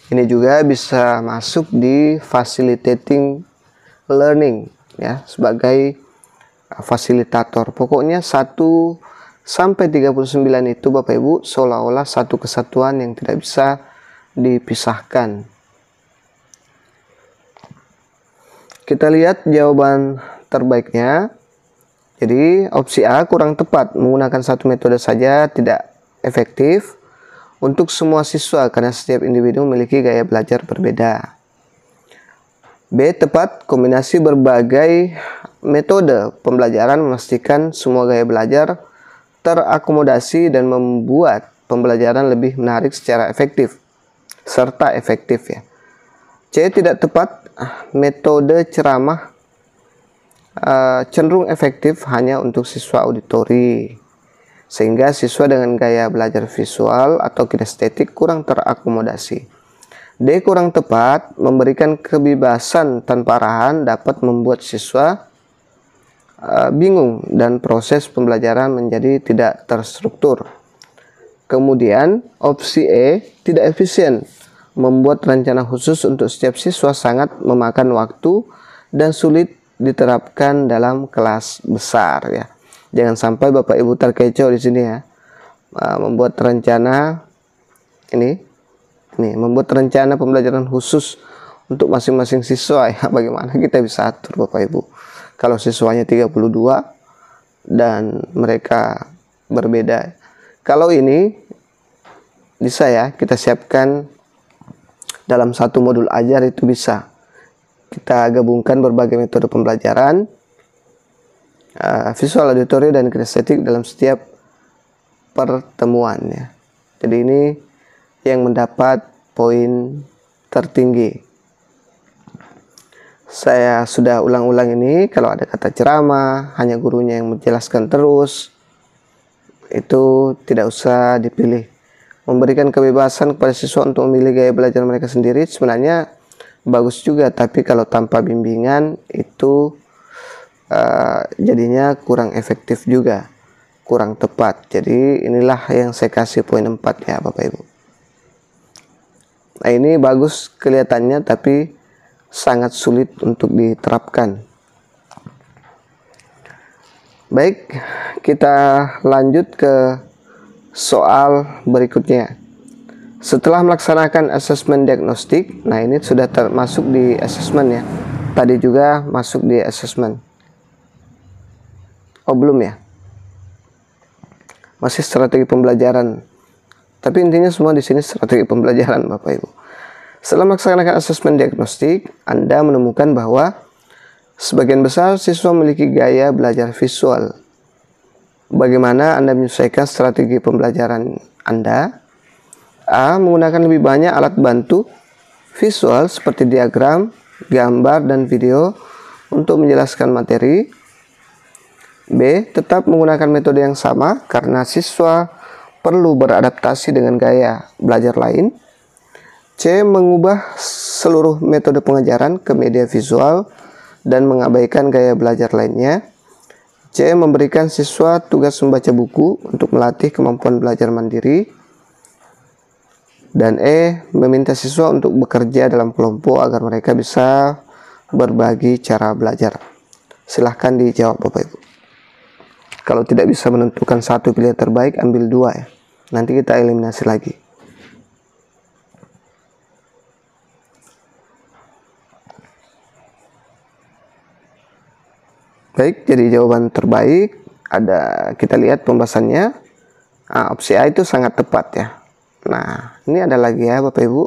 Ini juga bisa masuk di facilitating learning ya, sebagai fasilitator. Pokoknya 1 sampai 39 itu Bapak Ibu seolah-olah satu kesatuan yang tidak bisa dipisahkan. Kita lihat jawaban terbaiknya. Jadi opsi A kurang tepat, menggunakan satu metode saja tidak efektif untuk semua siswa karena setiap individu memiliki gaya belajar berbeda. B tepat, kombinasi berbagai metode pembelajaran memastikan semua gaya belajar terakomodasi dan membuat pembelajaran lebih menarik secara efektif serta efektif ya. C tidak tepat, metode ceramah cenderung efektif hanya untuk siswa auditori, sehingga siswa dengan gaya belajar visual atau kinestetik kurang terakomodasi. D kurang tepat, memberikan kebebasan tanpa arahan dapat membuat siswa bingung dan proses pembelajaran menjadi tidak terstruktur. Kemudian opsi E tidak efisien, membuat rencana khusus untuk setiap siswa sangat memakan waktu dan sulit diterapkan dalam kelas besar ya. Jangan sampai Bapak Ibu terkecoh di sini ya. Membuat rencana membuat rencana pembelajaran khusus untuk masing-masing siswa ya. Bagaimana kita bisa atur Bapak Ibu kalau siswanya 32 dan mereka berbeda. Kalau ini bisa ya kita siapkan dalam satu modul ajar, itu bisa kita gabungkan berbagai metode pembelajaran, visual, auditori, dan kinestetik dalam setiap pertemuannya. Jadi ini yang mendapat poin tertinggi. Saya sudah ulang-ulang ini, kalau ada kata ceramah, hanya gurunya yang menjelaskan terus, itu tidak usah dipilih. Memberikan kebebasan kepada siswa untuk memilih gaya belajar mereka sendiri sebenarnya bagus juga, tapi kalau tanpa bimbingan itu jadinya kurang efektif juga. kurang tepat. Jadi inilah yang saya kasih poin 4 ya Bapak Ibu. Nah, ini bagus kelihatannya tapi sangat sulit untuk diterapkan. Baik, kita lanjut ke soal berikutnya. Setelah melaksanakan asesmen diagnostik, nah ini sudah termasuk di asesmen ya. Tadi juga masuk di asesmen. Oh, belum ya? Masih strategi pembelajaran. Tapi intinya semua di sini strategi pembelajaran Bapak Ibu. Setelah melaksanakan asesmen diagnostik, Anda menemukan bahwa sebagian besar siswa memiliki gaya belajar visual. Bagaimana Anda menyesuaikan strategi pembelajaran Anda? A. Menggunakan lebih banyak alat bantu visual seperti diagram, gambar, dan video untuk menjelaskan materi. B. Tetap menggunakan metode yang sama karena siswa perlu beradaptasi dengan gaya belajar lain. C. Mengubah seluruh metode pengajaran ke media visual dan mengabaikan gaya belajar lainnya. C. Memberikan siswa tugas membaca buku untuk melatih kemampuan belajar mandiri. Dan E. Meminta siswa untuk bekerja dalam kelompok agar mereka bisa berbagi cara belajar. Silahkan dijawab Bapak Ibu. Kalau tidak bisa menentukan satu pilihan terbaik, ambil 2 ya. Nanti kita eliminasi lagi. Baik, jadi jawaban terbaik ada, kita lihat pembahasannya. Opsi A itu sangat tepat ya. Nah, ini ada lagi ya Bapak Ibu.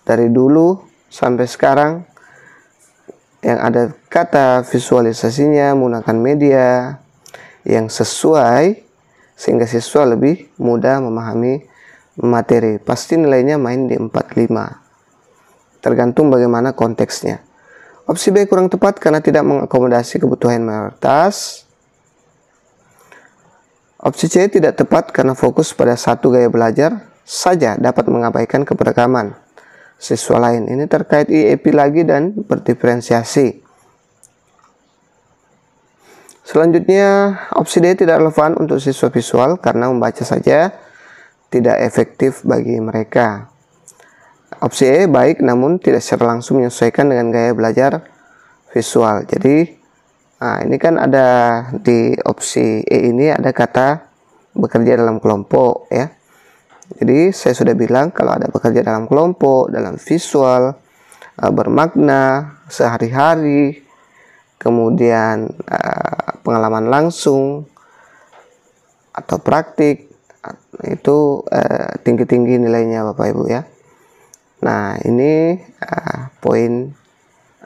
Dari dulu sampai sekarang yang ada kata visualisasinya menggunakan media yang sesuai sehingga siswa lebih mudah memahami materi. Pasti nilainya main di 4-5. Tergantung bagaimana konteksnya. Opsi B kurang tepat karena tidak mengakomodasi kebutuhan mayoritas. Opsi C tidak tepat karena fokus pada satu gaya belajar saja dapat mengabaikan keberagaman siswa lain. Ini terkait IEP lagi dan berdiferensiasi. Selanjutnya, opsi D tidak relevan untuk siswa visual karena membaca saja tidak efektif bagi mereka. Opsi E baik namun tidak secara langsung menyesuaikan dengan gaya belajar visual. Jadi, ini kan ada di opsi E ini ada kata bekerja dalam kelompok ya. Jadi saya sudah bilang kalau ada bekerja dalam kelompok, dalam visual, bermakna, sehari-hari, kemudian pengalaman langsung atau praktik, itu tinggi-tinggi nilainya Bapak Ibu ya. Nah, ini poin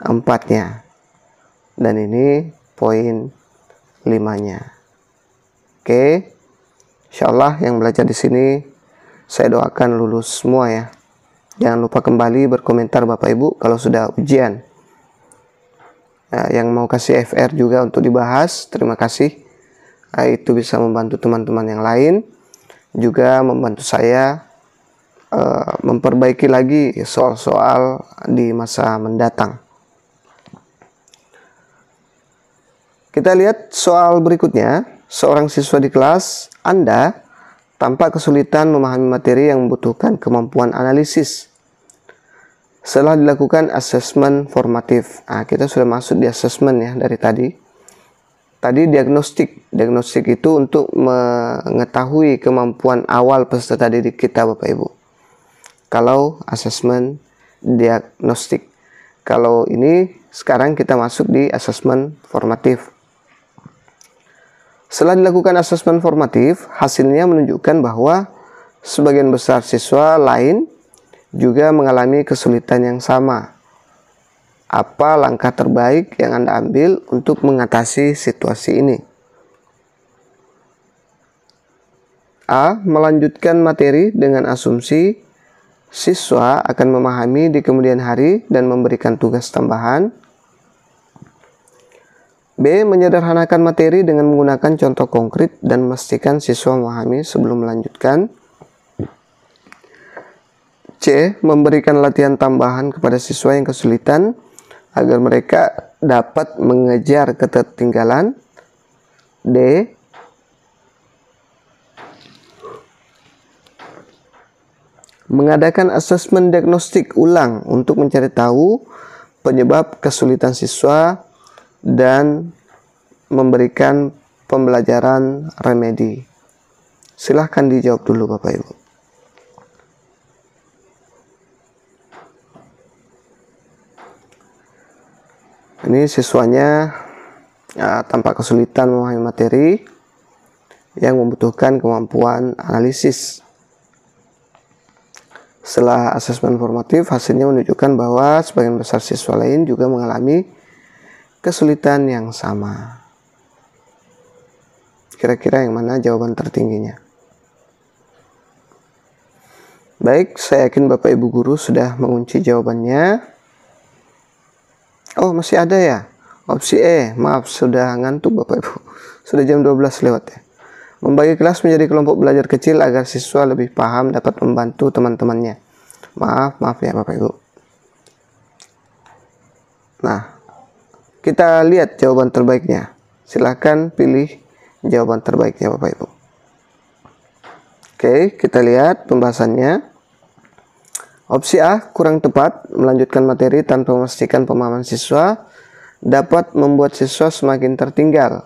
4-nya dan ini poin 5-nya. Oke, insyaallah yang belajar di sini saya doakan lulus semua ya. Jangan lupa kembali berkomentar Bapak Ibu kalau sudah ujian. Yang mau kasih FR juga untuk dibahas, terima kasih. Itu bisa membantu teman-teman yang lain, juga membantu saya memperbaiki lagi soal-soal di masa mendatang. Kita lihat soal berikutnya. Seorang siswa di kelas Anda tampak kesulitan memahami materi yang membutuhkan kemampuan analisis. Setelah dilakukan asesmen formatif, kita sudah masuk di asesmen ya dari tadi. Tadi diagnostik. Diagnostik itu untuk mengetahui kemampuan awal peserta didik kita Bapak Ibu. Kalau asesmen diagnostik. Kalau ini sekarang kita masuk di asesmen formatif. Setelah dilakukan asesmen formatif, hasilnya menunjukkan bahwa sebagian besar siswa lain juga mengalami kesulitan yang sama. Apa langkah terbaik yang Anda ambil untuk mengatasi situasi ini? A. Melanjutkan materi dengan asumsi siswa akan memahami di kemudian hari dan memberikan tugas tambahan. B. Menyederhanakan materi dengan menggunakan contoh konkret dan memastikan siswa memahami sebelum melanjutkan. C. Memberikan latihan tambahan kepada siswa yang kesulitan agar mereka dapat mengejar ketertinggalan. D. Mengadakan asesmen diagnostik ulang untuk mencari tahu penyebab kesulitan siswa dan memberikan pembelajaran remedi. Silahkan dijawab dulu Bapak Ibu. Ini siswanya tampak kesulitan memahami materi yang membutuhkan kemampuan analisis. Setelah asesmen formatif, hasilnya menunjukkan bahwa sebagian besar siswa lain juga mengalami kesulitan yang sama. Kira-kira yang mana jawaban tertingginya? Baik, saya yakin Bapak Ibu Guru sudah mengunci jawabannya. Oh, masih ada ya? Opsi E, maaf sudah ngantuk Bapak Ibu. Sudah jam 12 lewat ya. Membagi kelas menjadi kelompok belajar kecil agar siswa lebih paham dapat membantu teman-temannya. Maaf ya Bapak Ibu. Nah, kita lihat jawaban terbaiknya. Silahkan pilih jawaban terbaiknya Bapak Ibu. Oke, kita lihat pembahasannya. Opsi A, kurang tepat, melanjutkan materi tanpa memastikan pemahaman siswa dapat membuat siswa semakin tertinggal.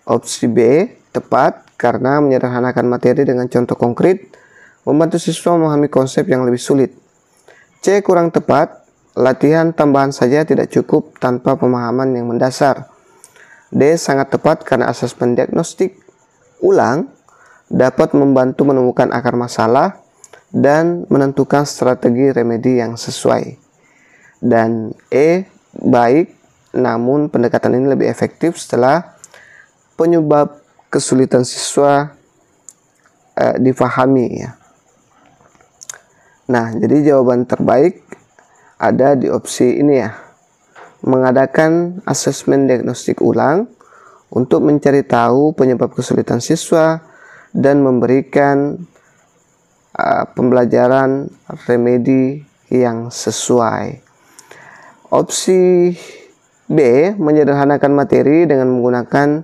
Opsi B, tepat, karena menyederhanakan materi dengan contoh konkret membantu siswa memahami konsep yang lebih sulit. C, kurang tepat, latihan tambahan saja tidak cukup tanpa pemahaman yang mendasar. D, sangat tepat karena asesmen diagnostik ulang dapat membantu menemukan akar masalah dan menentukan strategi remedi yang sesuai. Dan E, baik, namun pendekatan ini lebih efektif setelah penyebab kesulitan siswa difahami ya. Nah, jadi jawaban terbaik ada di opsi ini ya. Mengadakan asesmen diagnostik ulang untuk mencari tahu penyebab kesulitan siswa dan memberikan pembelajaran remedi yang sesuai. Opsi B, menyederhanakan materi dengan menggunakan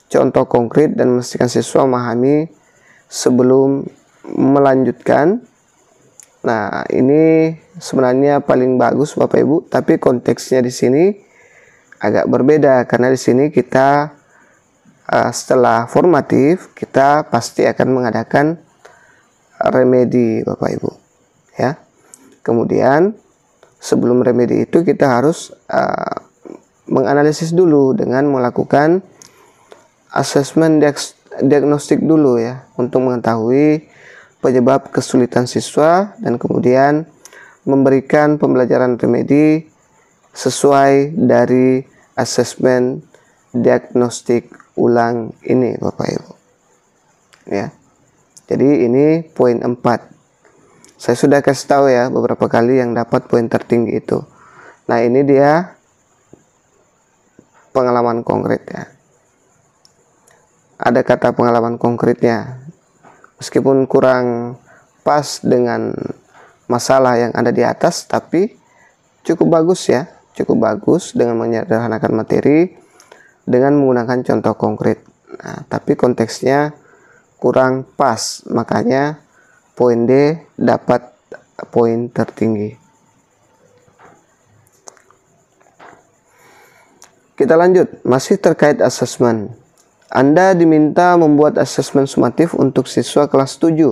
contoh konkret dan memastikan siswa memahami sebelum melanjutkan. Nah, ini sebenarnya paling bagus Bapak Ibu, tapi konteksnya di sini agak berbeda karena di sini kita setelah formatif kita pasti akan mengadakan remedi Bapak Ibu ya. Kemudian sebelum remedi itu kita harus menganalisis dulu dengan melakukan asesmen diagnostik dulu ya, untuk mengetahui penyebab kesulitan siswa dan kemudian memberikan pembelajaran remedi sesuai dari asesmen diagnostik ulang ini Bapak Ibu ya. Jadi ini poin 4. Saya sudah kasih tahu ya beberapa kali yang dapat poin tertinggi itu. Nah, ini dia pengalaman konkret ya. Ada kata pengalaman konkretnya. Meskipun kurang pas dengan masalah yang ada di atas, tapi cukup bagus ya. Cukup bagus dengan menyederhanakan materi dengan menggunakan contoh konkret. Nah, tapi konteksnya kurang pas, makanya poin D dapat poin tertinggi. Kita lanjut, masih terkait asesmen. Anda diminta membuat asesmen sumatif untuk siswa kelas 7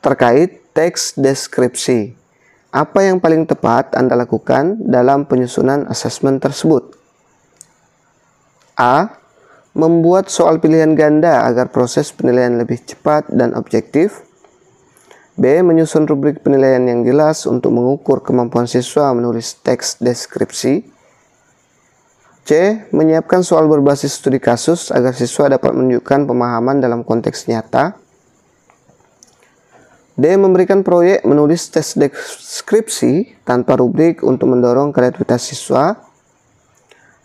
terkait teks deskripsi. Apa yang paling tepat Anda lakukan dalam penyusunan asesmen tersebut? A. Membuat soal pilihan ganda agar proses penilaian lebih cepat dan objektif. B. Menyusun rubrik penilaian yang jelas untuk mengukur kemampuan siswa menulis teks deskripsi. C. Menyiapkan soal berbasis studi kasus agar siswa dapat menunjukkan pemahaman dalam konteks nyata. D. Memberikan proyek menulis tes deskripsi tanpa rubrik untuk mendorong kreativitas siswa.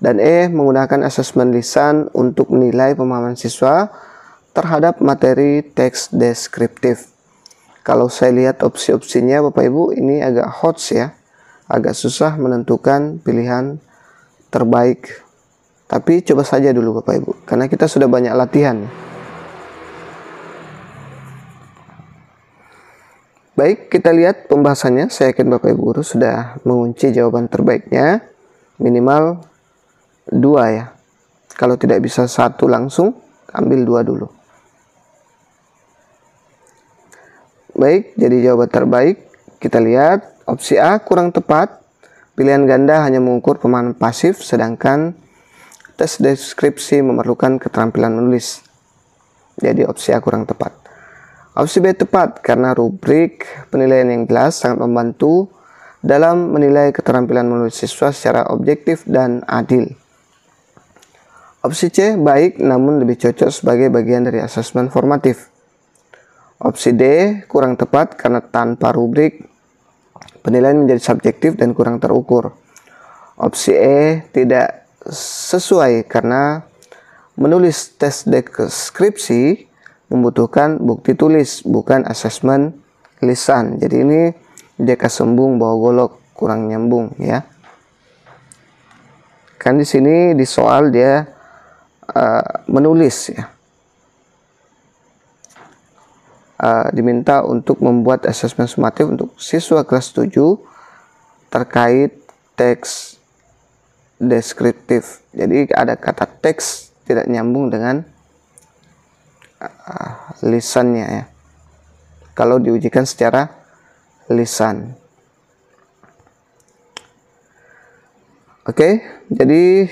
Dan E. Menggunakan asesmen lisan untuk menilai pemahaman siswa terhadap materi teks deskriptif. Kalau saya lihat opsi-opsinya Bapak Ibu, ini agak hot ya, agak susah menentukan pilihan terbaik. Tapi coba saja dulu Bapak Ibu, karena kita sudah banyak latihan. Baik, kita lihat pembahasannya. Saya yakin Bapak Ibu guru sudah mengunci jawaban terbaiknya. Minimal 2 ya. Kalau tidak bisa 1 langsung, ambil 2 dulu. Baik, jadi jawaban terbaik kita lihat opsi A kurang tepat. Pilihan ganda hanya mengukur pemahaman pasif, sedangkan tes deskripsi memerlukan keterampilan menulis. Jadi opsi A kurang tepat. Opsi B tepat karena rubrik penilaian yang jelas sangat membantu dalam menilai keterampilan menulis siswa secara objektif dan adil. Opsi C baik namun lebih cocok sebagai bagian dari asesmen formatif. Opsi D kurang tepat karena tanpa rubrik penilaian menjadi subjektif dan kurang terukur. Opsi E tidak sesuai karena menulis tes deskripsi membutuhkan bukti tulis, bukan asesmen lisan. Jadi ini jika sembung bawa golok, kurang nyambung ya. Kan di sini di soal dia menulis ya. Diminta untuk membuat asesmen sumatif untuk siswa kelas 7 terkait teks deskriptif. Jadi ada kata teks tidak nyambung dengan lisannya ya. Kalau diujikan secara lisan. Oke, jadi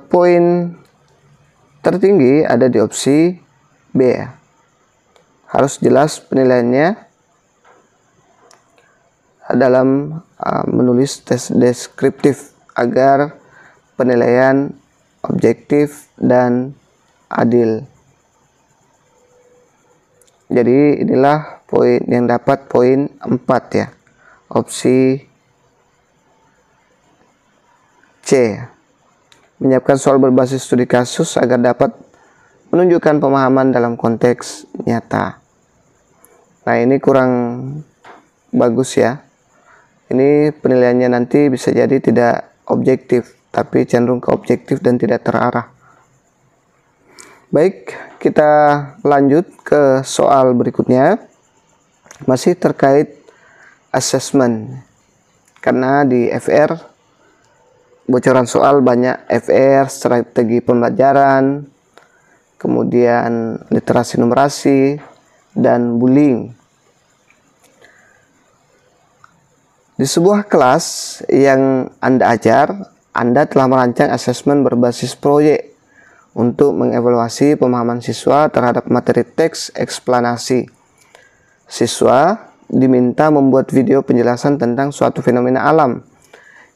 poin tertinggi ada di opsi B ya. Harus jelas penilaiannya dalam menulis tes deskriptif agar penilaian objektif dan adil. Jadi inilah poin yang dapat poin 4 ya. Opsi C. Menyiapkan soal berbasis studi kasus agar dapat menunjukkan pemahaman dalam konteks nyata. Nah, ini kurang bagus ya. Ini penilaiannya nanti bisa jadi tidak objektif, tapi cenderung ke objektif dan tidak terarah. Baik, kita lanjut ke soal berikutnya. Masih terkait assessment. Karena di FR, bocoran soal banyak FR, strategi pembelajaran, kemudian literasi numerasi, dan bullying. Di sebuah kelas yang Anda ajar, Anda telah merancang asesmen berbasis proyek untuk mengevaluasi pemahaman siswa terhadap materi teks eksplanasi. Siswa diminta membuat video penjelasan tentang suatu fenomena alam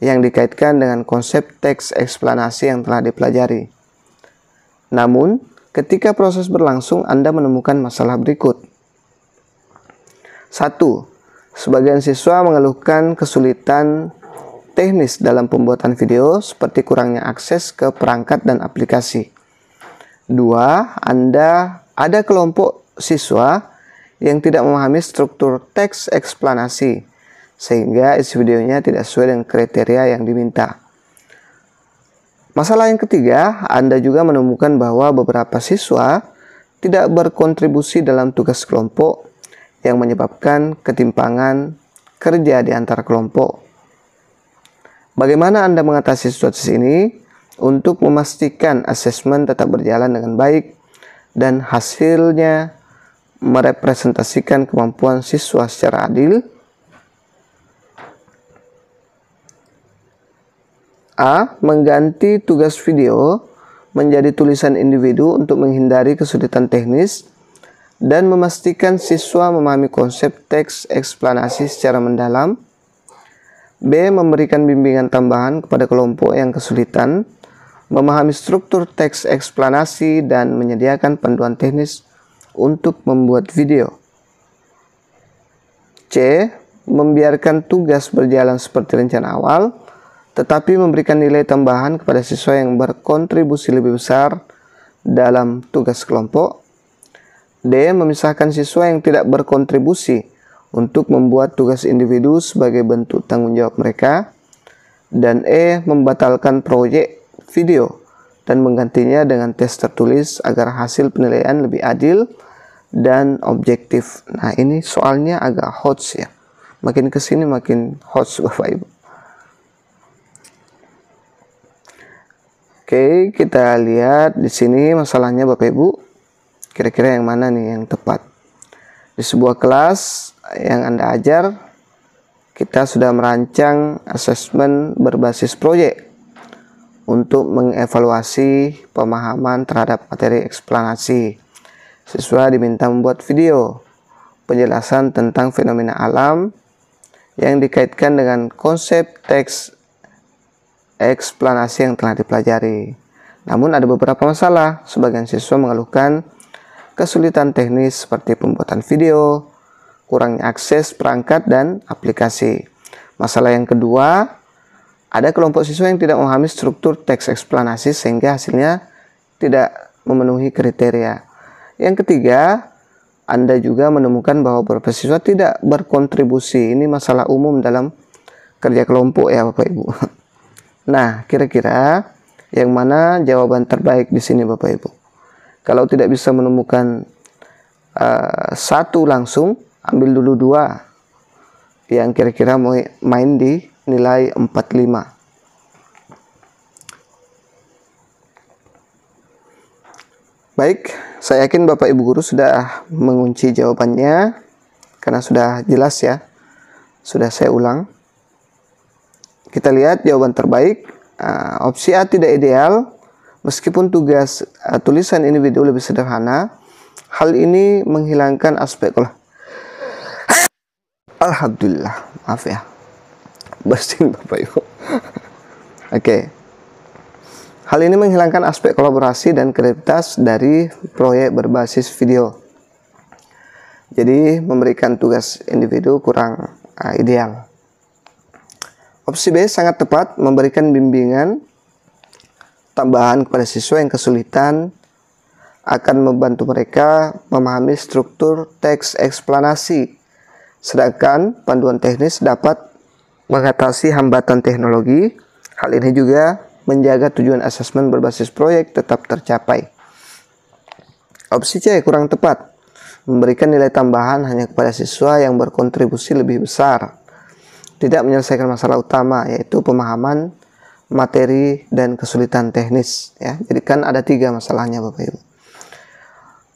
yang dikaitkan dengan konsep teks eksplanasi yang telah dipelajari. Namun, ketika proses berlangsung, Anda menemukan masalah berikut. 1. Sebagian siswa mengeluhkan kesulitan teknis dalam pembuatan video seperti kurangnya akses ke perangkat dan aplikasi. 2. Ada kelompok siswa yang tidak memahami struktur teks eksplanasi sehingga isi videonya tidak sesuai dengan kriteria yang diminta. Masalah yang ketiga, Anda juga menemukan bahwa beberapa siswa tidak berkontribusi dalam tugas kelompok yang menyebabkan ketimpangan kerja di antara kelompok. Bagaimana Anda mengatasi situasi ini untuk memastikan asesmen tetap berjalan dengan baik dan hasilnya merepresentasikan kemampuan siswa secara adil? A. Mengganti tugas video menjadi tulisan individu untuk menghindari kesulitan teknis dan memastikan siswa memahami konsep teks eksplanasi secara mendalam. B. Memberikan bimbingan tambahan kepada kelompok yang kesulitan memahami struktur teks eksplanasi dan menyediakan panduan teknis untuk membuat video. C. Membiarkan tugas berjalan seperti rencana awal, tetapi memberikan nilai tambahan kepada siswa yang berkontribusi lebih besar dalam tugas kelompok. D. Memisahkan siswa yang tidak berkontribusi untuk membuat tugas individu sebagai bentuk tanggung jawab mereka. Dan E. Membatalkan proyek video dan menggantinya dengan tes tertulis agar hasil penilaian lebih adil dan objektif. Nah, ini soalnya agak hot ya. Makin kesini makin hot Bapak Ibu. Oke, kita lihat di sini masalahnya Bapak Ibu. Kira-kira yang mana nih yang tepat? Di sebuah kelas yang Anda ajar, kita sudah merancang asesmen berbasis proyek untuk mengevaluasi pemahaman terhadap materi eksplanasi. Siswa diminta membuat video penjelasan tentang fenomena alam yang dikaitkan dengan konsep teks eksplanasi yang telah dipelajari. Namun ada beberapa masalah. Sebagian siswa mengeluhkan kesulitan teknis seperti pembuatan video, kurangnya akses perangkat dan aplikasi. Masalah yang kedua, ada kelompok siswa yang tidak memahami struktur teks eksplanasi sehingga hasilnya tidak memenuhi kriteria. Yang ketiga, Anda juga menemukan bahwa beberapa siswa tidak berkontribusi. Ini masalah umum dalam kerja kelompok ya Bapak Ibu. Nah, kira-kira yang mana jawaban terbaik di sini Bapak Ibu? Kalau tidak bisa menemukan satu langsung, ambil dulu dua yang kira-kira mau main di nilai 45. Baik, saya yakin Bapak Ibu Guru sudah mengunci jawabannya karena sudah jelas ya. Sudah saya ulang. Kita lihat jawaban terbaik. Opsi A tidak ideal. Meskipun tugas tulisan individu lebih sederhana, hal ini menghilangkan aspek Alhamdulillah, maaf ya. Bersin Bapak Ibu. Oke. Hal ini menghilangkan aspek kolaborasi dan kreativitas dari proyek berbasis video. Jadi memberikan tugas individu kurang ideal. Opsi B sangat tepat, memberikan bimbingan tambahan kepada siswa yang kesulitan akan membantu mereka memahami struktur teks eksplanasi. Sedangkan panduan teknis dapat mengatasi hambatan teknologi. Hal ini juga menjaga tujuan asesmen berbasis proyek tetap tercapai. Opsi C kurang tepat, memberikan nilai tambahan hanya kepada siswa yang berkontribusi lebih besar, tidak menyelesaikan masalah utama yaitu pemahaman materi dan kesulitan teknis ya. Jadi kan ada 3 masalahnya Bapak Ibu.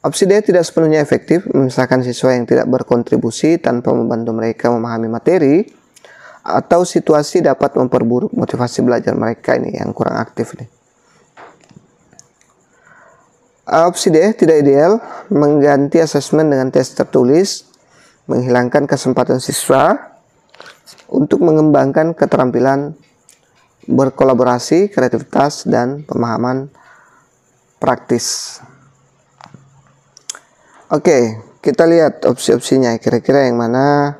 Opsi D tidak sepenuhnya efektif, memisahkan siswa yang tidak berkontribusi tanpa membantu mereka memahami materi, atau situasi dapat memperburuk motivasi belajar mereka. Ini yang kurang aktif nih. Opsi D tidak ideal, mengganti asesmen dengan tes tertulis, menghilangkan kesempatan siswa untuk mengembangkan keterampilan berkolaborasi, kreativitas, dan pemahaman praktis. Oke, kita lihat opsi-opsinya. Kira-kira yang mana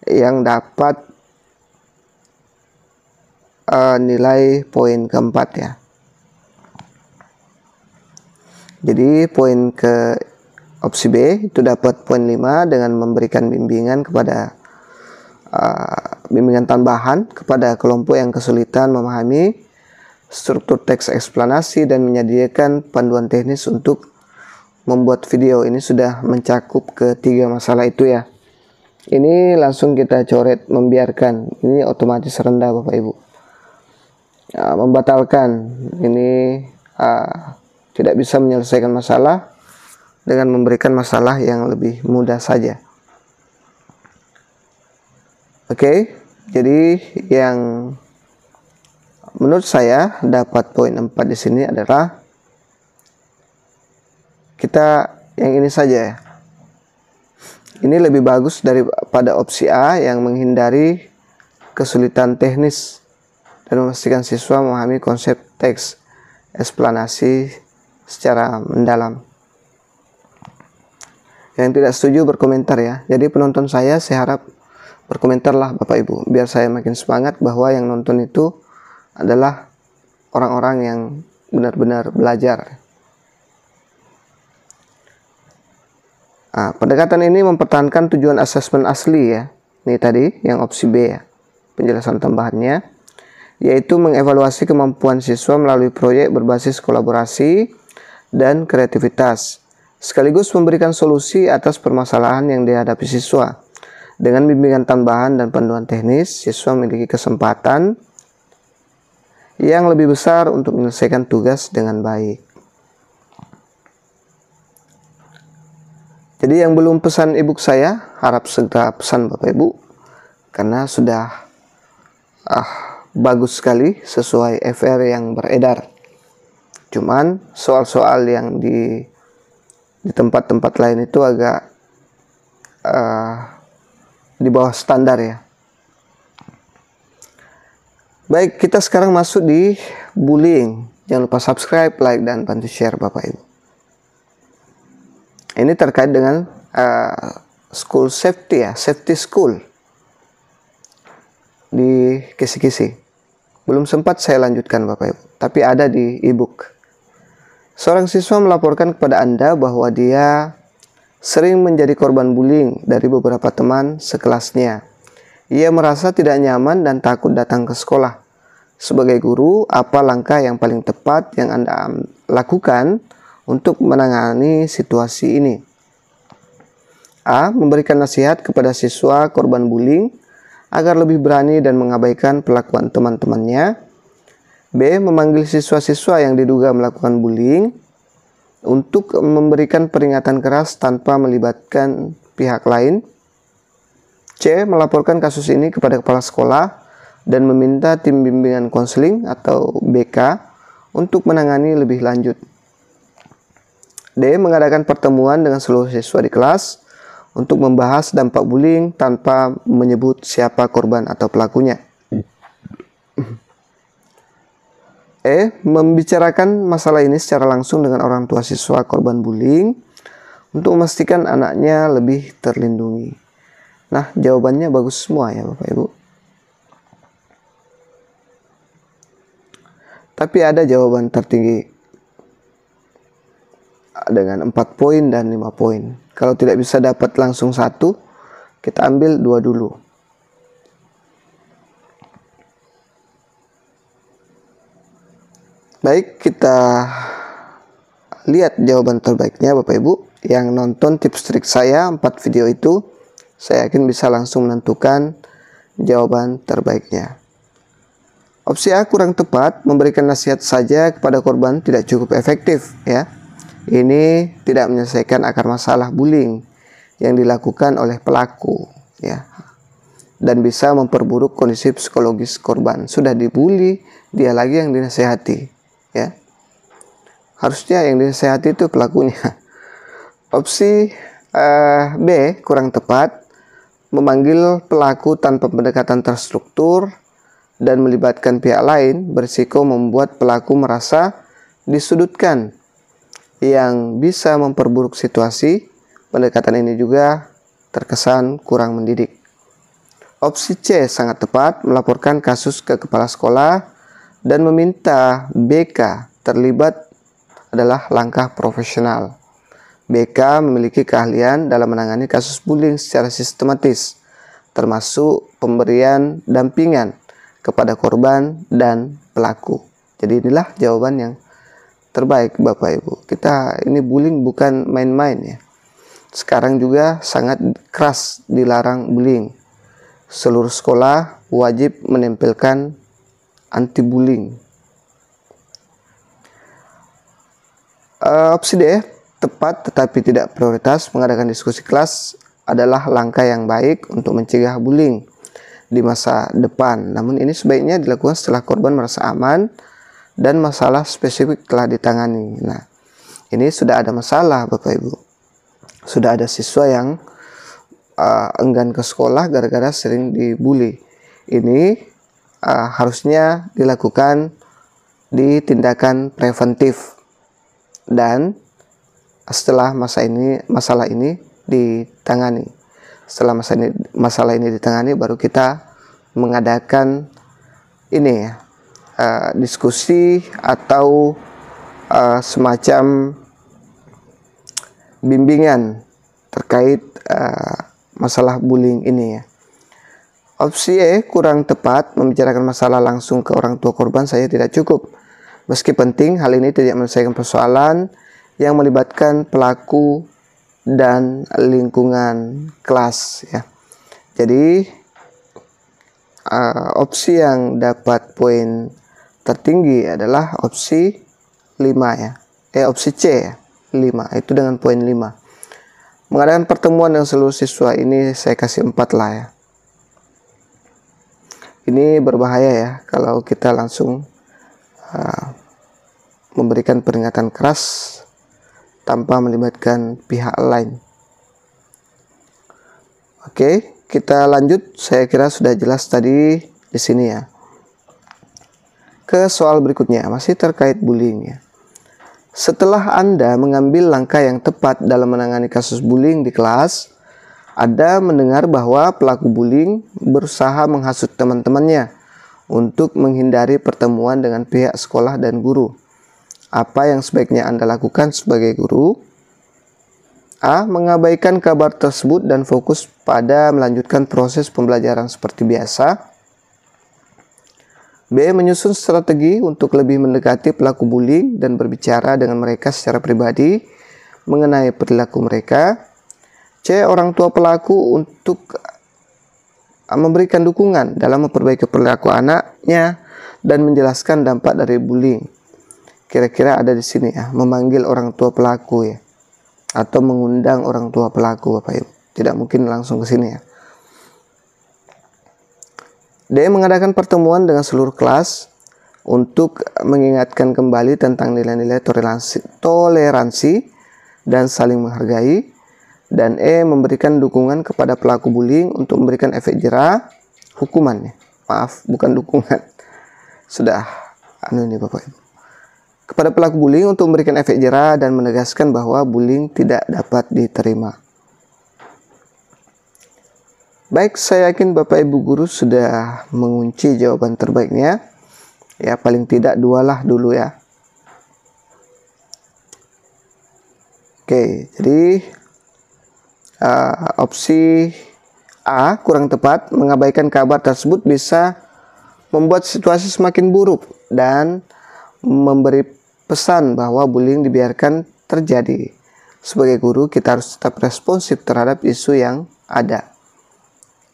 yang dapat nilai poin keempat ya. Jadi poin ke opsi B itu dapat poin 5 dengan memberikan bimbingan kepada bimbingan tambahan kepada kelompok yang kesulitan memahami struktur teks eksplanasi dan menyediakan panduan teknis untuk membuat video. Ini sudah mencakup ke 3 masalah itu ya. Ini langsung kita coret membiarkan. Ini otomatis rendah Bapak Ibu. Membatalkan, ini tidak bisa menyelesaikan masalah dengan memberikan masalah yang lebih mudah saja. Oke, jadi yang menurut saya dapat poin 4 di sini adalah kita yang ini saja ya. Ini lebih bagus daripada opsi A yang menghindari kesulitan teknis dan memastikan siswa memahami konsep teks eksplanasi secara mendalam. Yang tidak setuju berkomentar ya. Jadi penonton saya harap berkomentarlah Bapak Ibu, biar saya makin semangat bahwa yang nonton itu adalah orang-orang yang benar-benar belajar. Pendekatan ini mempertahankan tujuan asesmen asli ya. Ini tadi yang opsi B ya, penjelasan tambahannya, yaitu mengevaluasi kemampuan siswa melalui proyek berbasis kolaborasi dan kreativitas. sekaligus memberikan solusi atas permasalahan yang dihadapi siswa. Dengan bimbingan tambahan dan panduan teknis, siswa memiliki kesempatan yang lebih besar untuk menyelesaikan tugas dengan baik. Jadi yang belum pesan ebook saya, harap segera pesan Bapak Ibu, karena sudah bagus sekali sesuai FR yang beredar. Cuman soal-soal yang di tempat-tempat lain itu agak di bawah standar ya. Baik, kita sekarang masuk di bullying. Jangan lupa subscribe, like, dan bantu share Bapak Ibu. Ini terkait dengan school safety ya, safety school di kisi-kisi. Belum sempat saya lanjutkan Bapak Ibu, tapi ada di ebook. Seorang siswa melaporkan kepada Anda bahwa dia sering menjadi korban bullying dari beberapa teman sekelasnya. Ia merasa tidak nyaman dan takut datang ke sekolah. Sebagai guru, apa langkah yang paling tepat yang Anda lakukan untuk menangani situasi ini? A. Memberikan nasihat kepada siswa korban bullying agar lebih berani dan mengabaikan perlakuan teman-temannya. B. Memanggil siswa-siswa yang diduga melakukan bullying untuk memberikan peringatan keras tanpa melibatkan pihak lain. C. Melaporkan kasus ini kepada kepala sekolah dan meminta tim bimbingan konseling atau BK untuk menangani lebih lanjut. D. Mengadakan pertemuan dengan seluruh siswa di kelas untuk membahas dampak bullying tanpa menyebut siapa korban atau pelakunya. E. Membicarakan masalah ini secara langsung dengan orang tua siswa korban bullying untuk memastikan anaknya lebih terlindungi. Nah, jawabannya bagus semua ya Bapak Ibu. Tapi ada jawaban tertinggi dengan 4 poin dan 5 poin. Kalau tidak bisa dapat langsung 1, kita ambil 2 dulu. Baik, kita lihat jawaban terbaiknya Bapak Ibu. Yang nonton tips trik saya 4 video itu, saya yakin bisa langsung menentukan jawaban terbaiknya. Opsi A kurang tepat, memberikan nasihat saja kepada korban tidak cukup efektif ya. Ini tidak menyelesaikan akar masalah bullying yang dilakukan oleh pelaku ya. Dan bisa memperburuk kondisi psikologis korban. Sudah dibully, dia lagi yang dinasehati. Ya, harusnya yang dinasehati itu pelakunya. Opsi B kurang tepat, memanggil pelaku tanpa pendekatan terstruktur dan melibatkan pihak lain berisiko membuat pelaku merasa disudutkan yang bisa memperburuk situasi. Pendekatan ini juga terkesan kurang mendidik. Opsi C sangat tepat, melaporkan kasus ke kepala sekolah dan meminta BK terlibat adalah langkah profesional. BK memiliki keahlian dalam menangani kasus bullying secara sistematis, termasuk pemberian dampingan kepada korban dan pelaku. Jadi inilah jawaban yang terbaik Bapak Ibu. Kita ini bullying bukan main-main ya. Sekarang juga sangat keras dilarang bullying. Seluruh sekolah wajib menempelkan anti-bullying. Opsi D, tepat tetapi tidak prioritas, mengadakan diskusi kelas adalah langkah yang baik untuk mencegah bullying di masa depan. Namun ini sebaiknya dilakukan setelah korban merasa aman dan masalah spesifik telah ditangani. Nah, ini sudah ada masalah Bapak Ibu. Sudah ada siswa yang enggan ke sekolah gara-gara sering dibully. Ini harusnya dilakukan di tindakan preventif, dan setelah masalah ini ditangani. Setelah masalah ini ditangani, baru kita mengadakan ini ya, diskusi atau semacam bimbingan terkait masalah bullying ini ya. Opsi E kurang tepat, membicarakan masalah langsung ke orang tua korban saya tidak cukup. Meski penting, hal ini tidak menyelesaikan persoalan yang melibatkan pelaku dan lingkungan kelas ya. Jadi opsi yang dapat poin tertinggi adalah opsi 5 ya. Opsi C ya, 5. Itu dengan poin 5. Mengadakan pertemuan dengan seluruh siswa ini saya kasih 4 lah ya. Ini berbahaya ya kalau kita langsung memberikan peringatan keras tanpa melibatkan pihak lain. Oke, kita lanjut. Saya kira sudah jelas tadi di sini ya. Ke soal berikutnya, masih terkait bullying ya. Setelah Anda mengambil langkah yang tepat dalam menangani kasus bullying di kelas, Anda mendengar bahwa pelaku bullying berusaha menghasut teman-temannya untuk menghindari pertemuan dengan pihak sekolah dan guru. Apa yang sebaiknya Anda lakukan sebagai guru? A. Mengabaikan kabar tersebut dan fokus pada melanjutkan proses pembelajaran seperti biasa. B. Menyusun strategi untuk lebih mendekati pelaku bullying dan berbicara dengan mereka secara pribadi mengenai perilaku mereka. C. Orang tua pelaku untuk memberikan dukungan dalam memperbaiki perilaku anaknya dan menjelaskan dampak dari bullying. Kira-kira ada di sini ya, memanggil orang tua pelaku ya, atau mengundang orang tua pelaku Bapak Ibu. Tidak mungkin langsung ke sini ya. D. Mengadakan pertemuan dengan seluruh kelas untuk mengingatkan kembali tentang nilai-nilai toleransi dan saling menghargai. Dan E. Memberikan dukungan kepada pelaku bullying untuk memberikan efek jera hukumannya. Maaf, bukan dukungan. Sudah ini Bapak Ibu. Kepada pelaku bullying untuk memberikan efek jera dan menegaskan bahwa bullying tidak dapat diterima. Baik, saya yakin Bapak Ibu guru sudah mengunci jawaban terbaiknya. Ya, paling tidak 2 lah dulu ya. Oke, jadi opsi A kurang tepat. Mengabaikan kabar tersebut bisa membuat situasi semakin buruk dan memberi pesan bahwa bullying dibiarkan terjadi. Sebagai guru, kita harus tetap responsif terhadap isu yang ada.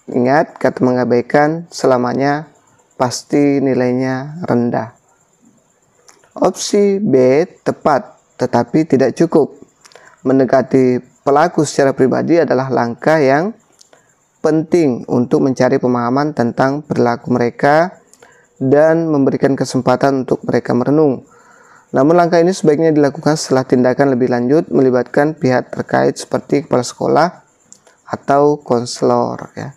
Ingat, kata mengabaikan selamanya pasti nilainya rendah. Opsi B tepat, tetapi tidak cukup. Mendekati pelaku secara pribadi adalah langkah yang penting untuk mencari pemahaman tentang perilaku mereka dan memberikan kesempatan untuk mereka merenung. Namun langkah ini sebaiknya dilakukan setelah tindakan lebih lanjut melibatkan pihak terkait seperti kepala sekolah atau konselor ya.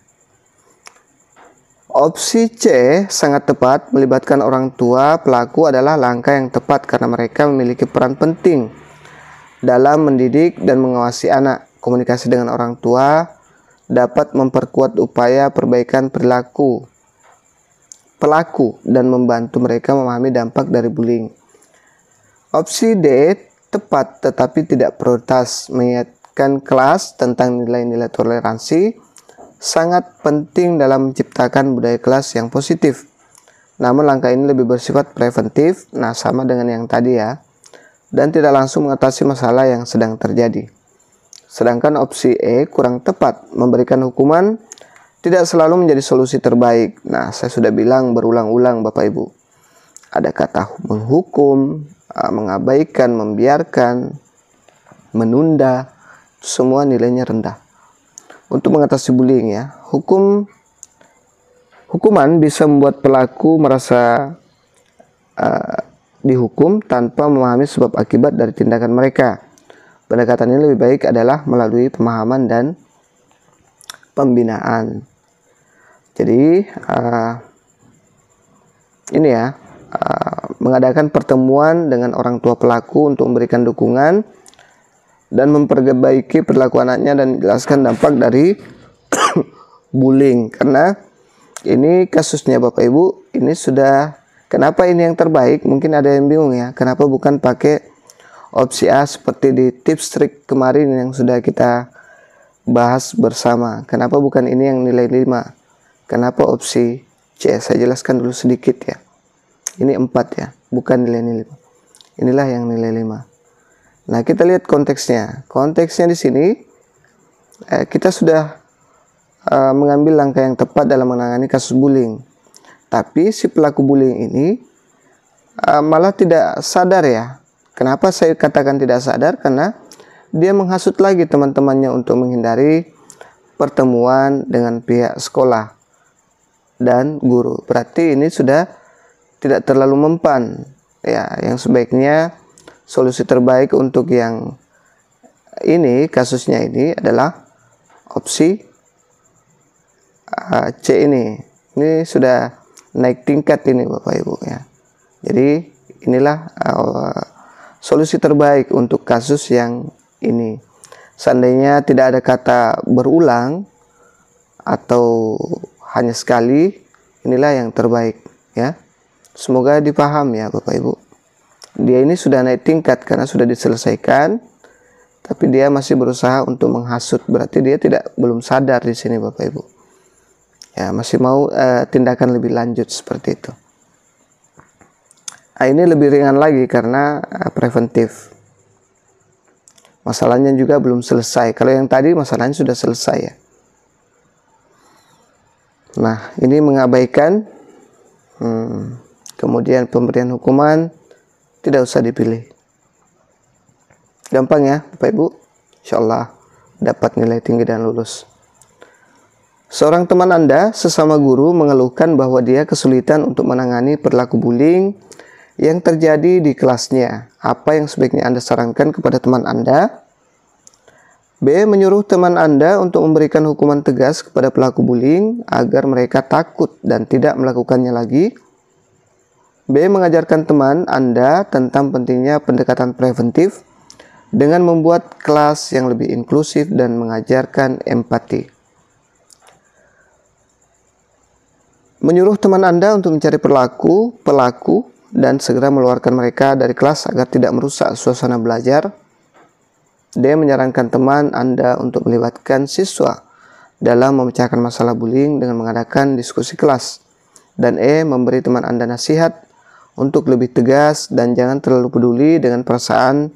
Opsi C sangat tepat, melibatkan orang tua pelaku adalah langkah yang tepat karena mereka memiliki peran penting dalam mendidik dan mengawasi anak. Komunikasi dengan orang tua dapat memperkuat upaya perbaikan perilaku pelaku dan membantu mereka memahami dampak dari bullying. Opsi D tepat tetapi tidak prioritas, mengingatkan kelas tentang nilai-nilai toleransi sangat penting dalam menciptakan budaya kelas yang positif. Namun langkah ini lebih bersifat preventif, nah sama dengan yang tadi ya, dan tidak langsung mengatasi masalah yang sedang terjadi. Sedangkan opsi E kurang tepat, memberikan hukuman tidak selalu menjadi solusi terbaik. Nah, saya sudah bilang berulang-ulang Bapak Ibu. Ada kata menghukum, mengabaikan, membiarkan, menunda, semua nilainya rendah. Untuk mengatasi bullying ya, hukuman bisa membuat pelaku merasa dihukum tanpa memahami sebab akibat dari tindakan mereka. Pendekatan ini lebih baik adalah melalui pemahaman dan pembinaan. Jadi ini ya, mengadakan pertemuan dengan orang tua pelaku untuk memberikan dukungan dan memperbaiki perilaku anaknya dan menjelaskan dampak dari bullying. Karena ini kasusnya Bapak Ibu, ini sudah, kenapa ini yang terbaik? Mungkin ada yang bingung ya, kenapa bukan pakai opsi A seperti di tips trik kemarin yang sudah kita bahas bersama. Kenapa bukan ini yang nilai 5? Kenapa opsi C? Saya jelaskan dulu sedikit ya. Ini 4 ya, bukan nilai 5. Inilah yang nilai 5. Nah, kita lihat konteksnya. Konteksnya di sini kita sudah mengambil langkah yang tepat dalam menangani kasus bullying. Tapi si pelaku bullying ini malah tidak sadar ya. Kenapa saya katakan tidak sadar? Karena dia menghasut lagi teman-temannya untuk menghindari pertemuan dengan pihak sekolah dan guru. Berarti ini sudah tidak terlalu mempan. Ya, yang sebaiknya solusi terbaik untuk yang ini, kasusnya ini adalah opsi C ini. Ini sudah naik tingkat ini Bapak Ibu ya. Jadi inilah solusi terbaik untuk kasus yang ini. Seandainya tidak ada kata berulang atau hanya sekali, inilah yang terbaik ya. Semoga dipaham ya Bapak Ibu. Dia ini sudah naik tingkat karena sudah diselesaikan, tapi dia masih berusaha untuk menghasut. Berarti dia belum sadar di sini Bapak Ibu. Ya, masih mau tindakan lebih lanjut seperti itu. Nah, ini lebih ringan lagi karena preventif. Masalahnya juga belum selesai. Kalau yang tadi masalahnya sudah selesai ya. Nah, ini mengabaikan. Kemudian pemberian hukuman tidak usah dipilih. Gampang ya Bapak Ibu. Insyaallah dapat nilai tinggi dan lulus. Seorang teman Anda sesama guru mengeluhkan bahwa dia kesulitan untuk menangani perilaku bullying yang terjadi di kelasnya. Apa yang sebaiknya Anda sarankan kepada teman Anda? B. Menyuruh teman Anda untuk memberikan hukuman tegas kepada pelaku bullying agar mereka takut dan tidak melakukannya lagi. B. Mengajarkan teman Anda tentang pentingnya pendekatan preventif dengan membuat kelas yang lebih inklusif dan mengajarkan empati. Menyuruh teman Anda untuk mencari pelaku dan segera mengeluarkan mereka dari kelas agar tidak merusak suasana belajar. D. Menyarankan teman Anda untuk melibatkan siswa dalam memecahkan masalah bullying dengan mengadakan diskusi kelas. Dan E. Memberi teman Anda nasihat untuk lebih tegas dan jangan terlalu peduli dengan perasaan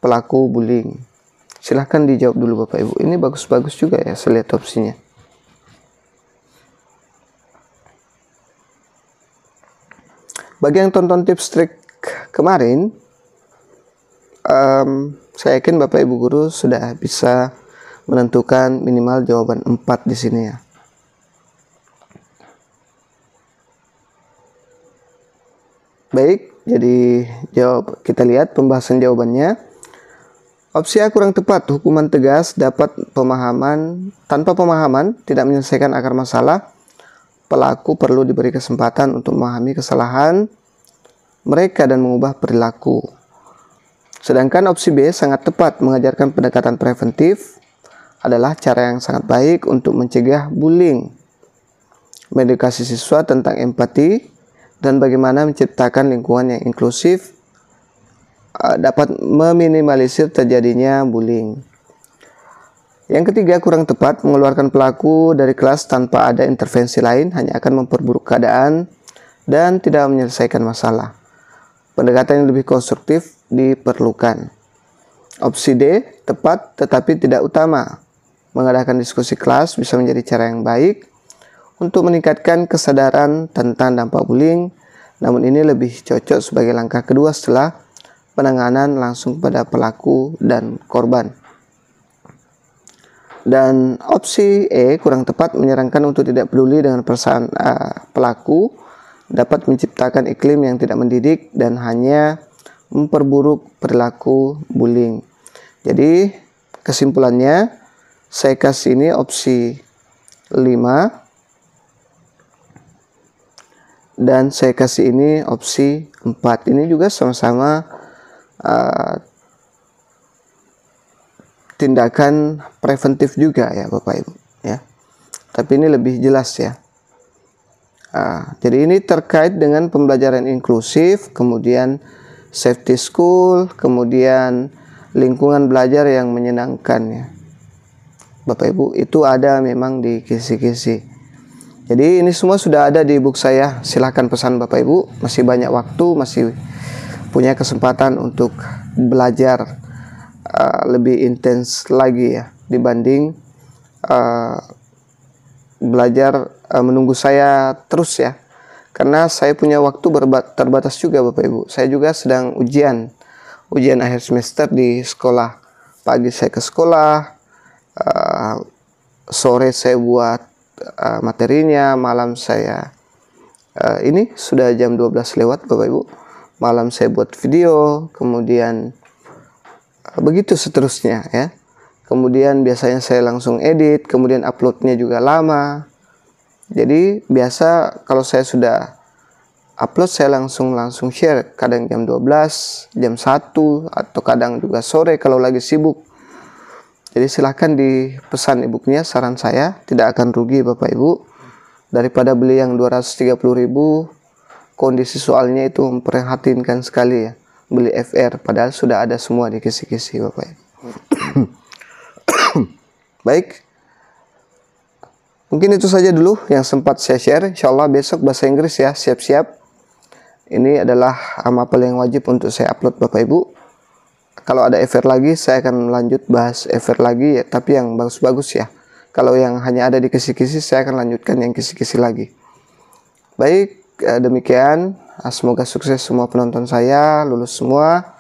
pelaku bullying. Silahkan dijawab dulu Bapak Ibu. Ini bagus-bagus juga ya, saya lihat opsinya. Bagi yang tonton tips trik kemarin, saya yakin Bapak Ibu guru sudah bisa menentukan minimal jawaban 4 di sini ya. Baik, jadi kita lihat pembahasan jawabannya. Opsi A kurang tepat. Hukuman tegas dapat tanpa pemahaman tidak menyelesaikan akar masalah. Pelaku perlu diberi kesempatan untuk memahami kesalahan mereka dan mengubah perilaku. Sedangkan opsi B sangat tepat. Mengajarkan pendekatan preventif adalah cara yang sangat baik untuk mencegah bullying. Mengedukasi siswa tentang empati dan bagaimana menciptakan lingkungan yang inklusif dapat meminimalisir terjadinya bullying. Yang ketiga kurang tepat. Mengeluarkan pelaku dari kelas tanpa ada intervensi lain hanya akan memperburuk keadaan dan tidak menyelesaikan masalah. Pendekatan yang lebih konstruktif diperlukan. Opsi D tepat tetapi tidak utama. Mengadakan diskusi kelas bisa menjadi cara yang baik untuk meningkatkan kesadaran tentang dampak bullying, namun ini lebih cocok sebagai langkah kedua setelah penanganan langsung pada pelaku dan korban. Dan opsi E kurang tepat. Menyarankan untuk tidak peduli dengan perasaan pelaku dapat menciptakan iklim yang tidak mendidik dan hanya memperburuk perilaku bullying. Jadi kesimpulannya saya kasih ini opsi 5 dan saya kasih ini opsi 4. Ini juga sama-sama tindakan preventif juga ya Bapak Ibu ya. Tapi ini lebih jelas ya. Jadi ini terkait dengan pembelajaran inklusif, kemudian safety school, kemudian lingkungan belajar yang menyenangkan ya. Bapak Ibu, itu ada memang di kisi-kisi. Jadi ini semua sudah ada di buku saya. Silahkan pesan Bapak Ibu, masih banyak waktu, masih punya kesempatan untuk belajar lebih intens lagi ya dibanding belajar menunggu saya terus ya, karena saya punya waktu terbatas juga Bapak Ibu. Saya juga sedang ujian akhir semester di sekolah. Pagi saya ke sekolah, sore saya buat materinya, malam saya ini sudah jam 12 lewat Bapak Ibu, malam saya buat video, kemudian begitu seterusnya ya. Kemudian biasanya saya langsung edit, kemudian uploadnya juga lama. Jadi biasa kalau saya sudah upload, saya langsung share, kadang jam 12, jam 1, atau kadang juga sore kalau lagi sibuk. Jadi silahkan dipesan e-booknya, saran saya tidak akan rugi Bapak Ibu. Daripada beli yang 230.000, kondisi soalnya itu memprihatinkan sekali ya. Beli FR padahal sudah ada semua di kisi-kisi Bapak Ibu. Baik, mungkin itu saja dulu yang sempat saya share. Insya Allah besok bahasa Inggris ya, siap-siap. Ini adalah mapel yang wajib untuk saya upload Bapak Ibu. Kalau ada FR lagi, saya akan lanjut bahas FR lagi ya, tapi yang bagus-bagus ya. Kalau yang hanya ada di kisi-kisi, saya akan lanjutkan yang kisi-kisi lagi. Baik, demikian. Semoga sukses semua penonton saya, lulus semua.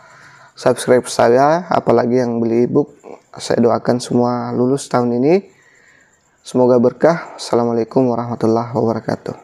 Subscribe saya, apalagi yang beli e-book. Saya doakan semua lulus tahun ini. Semoga berkah. Assalamualaikum warahmatullahi wabarakatuh.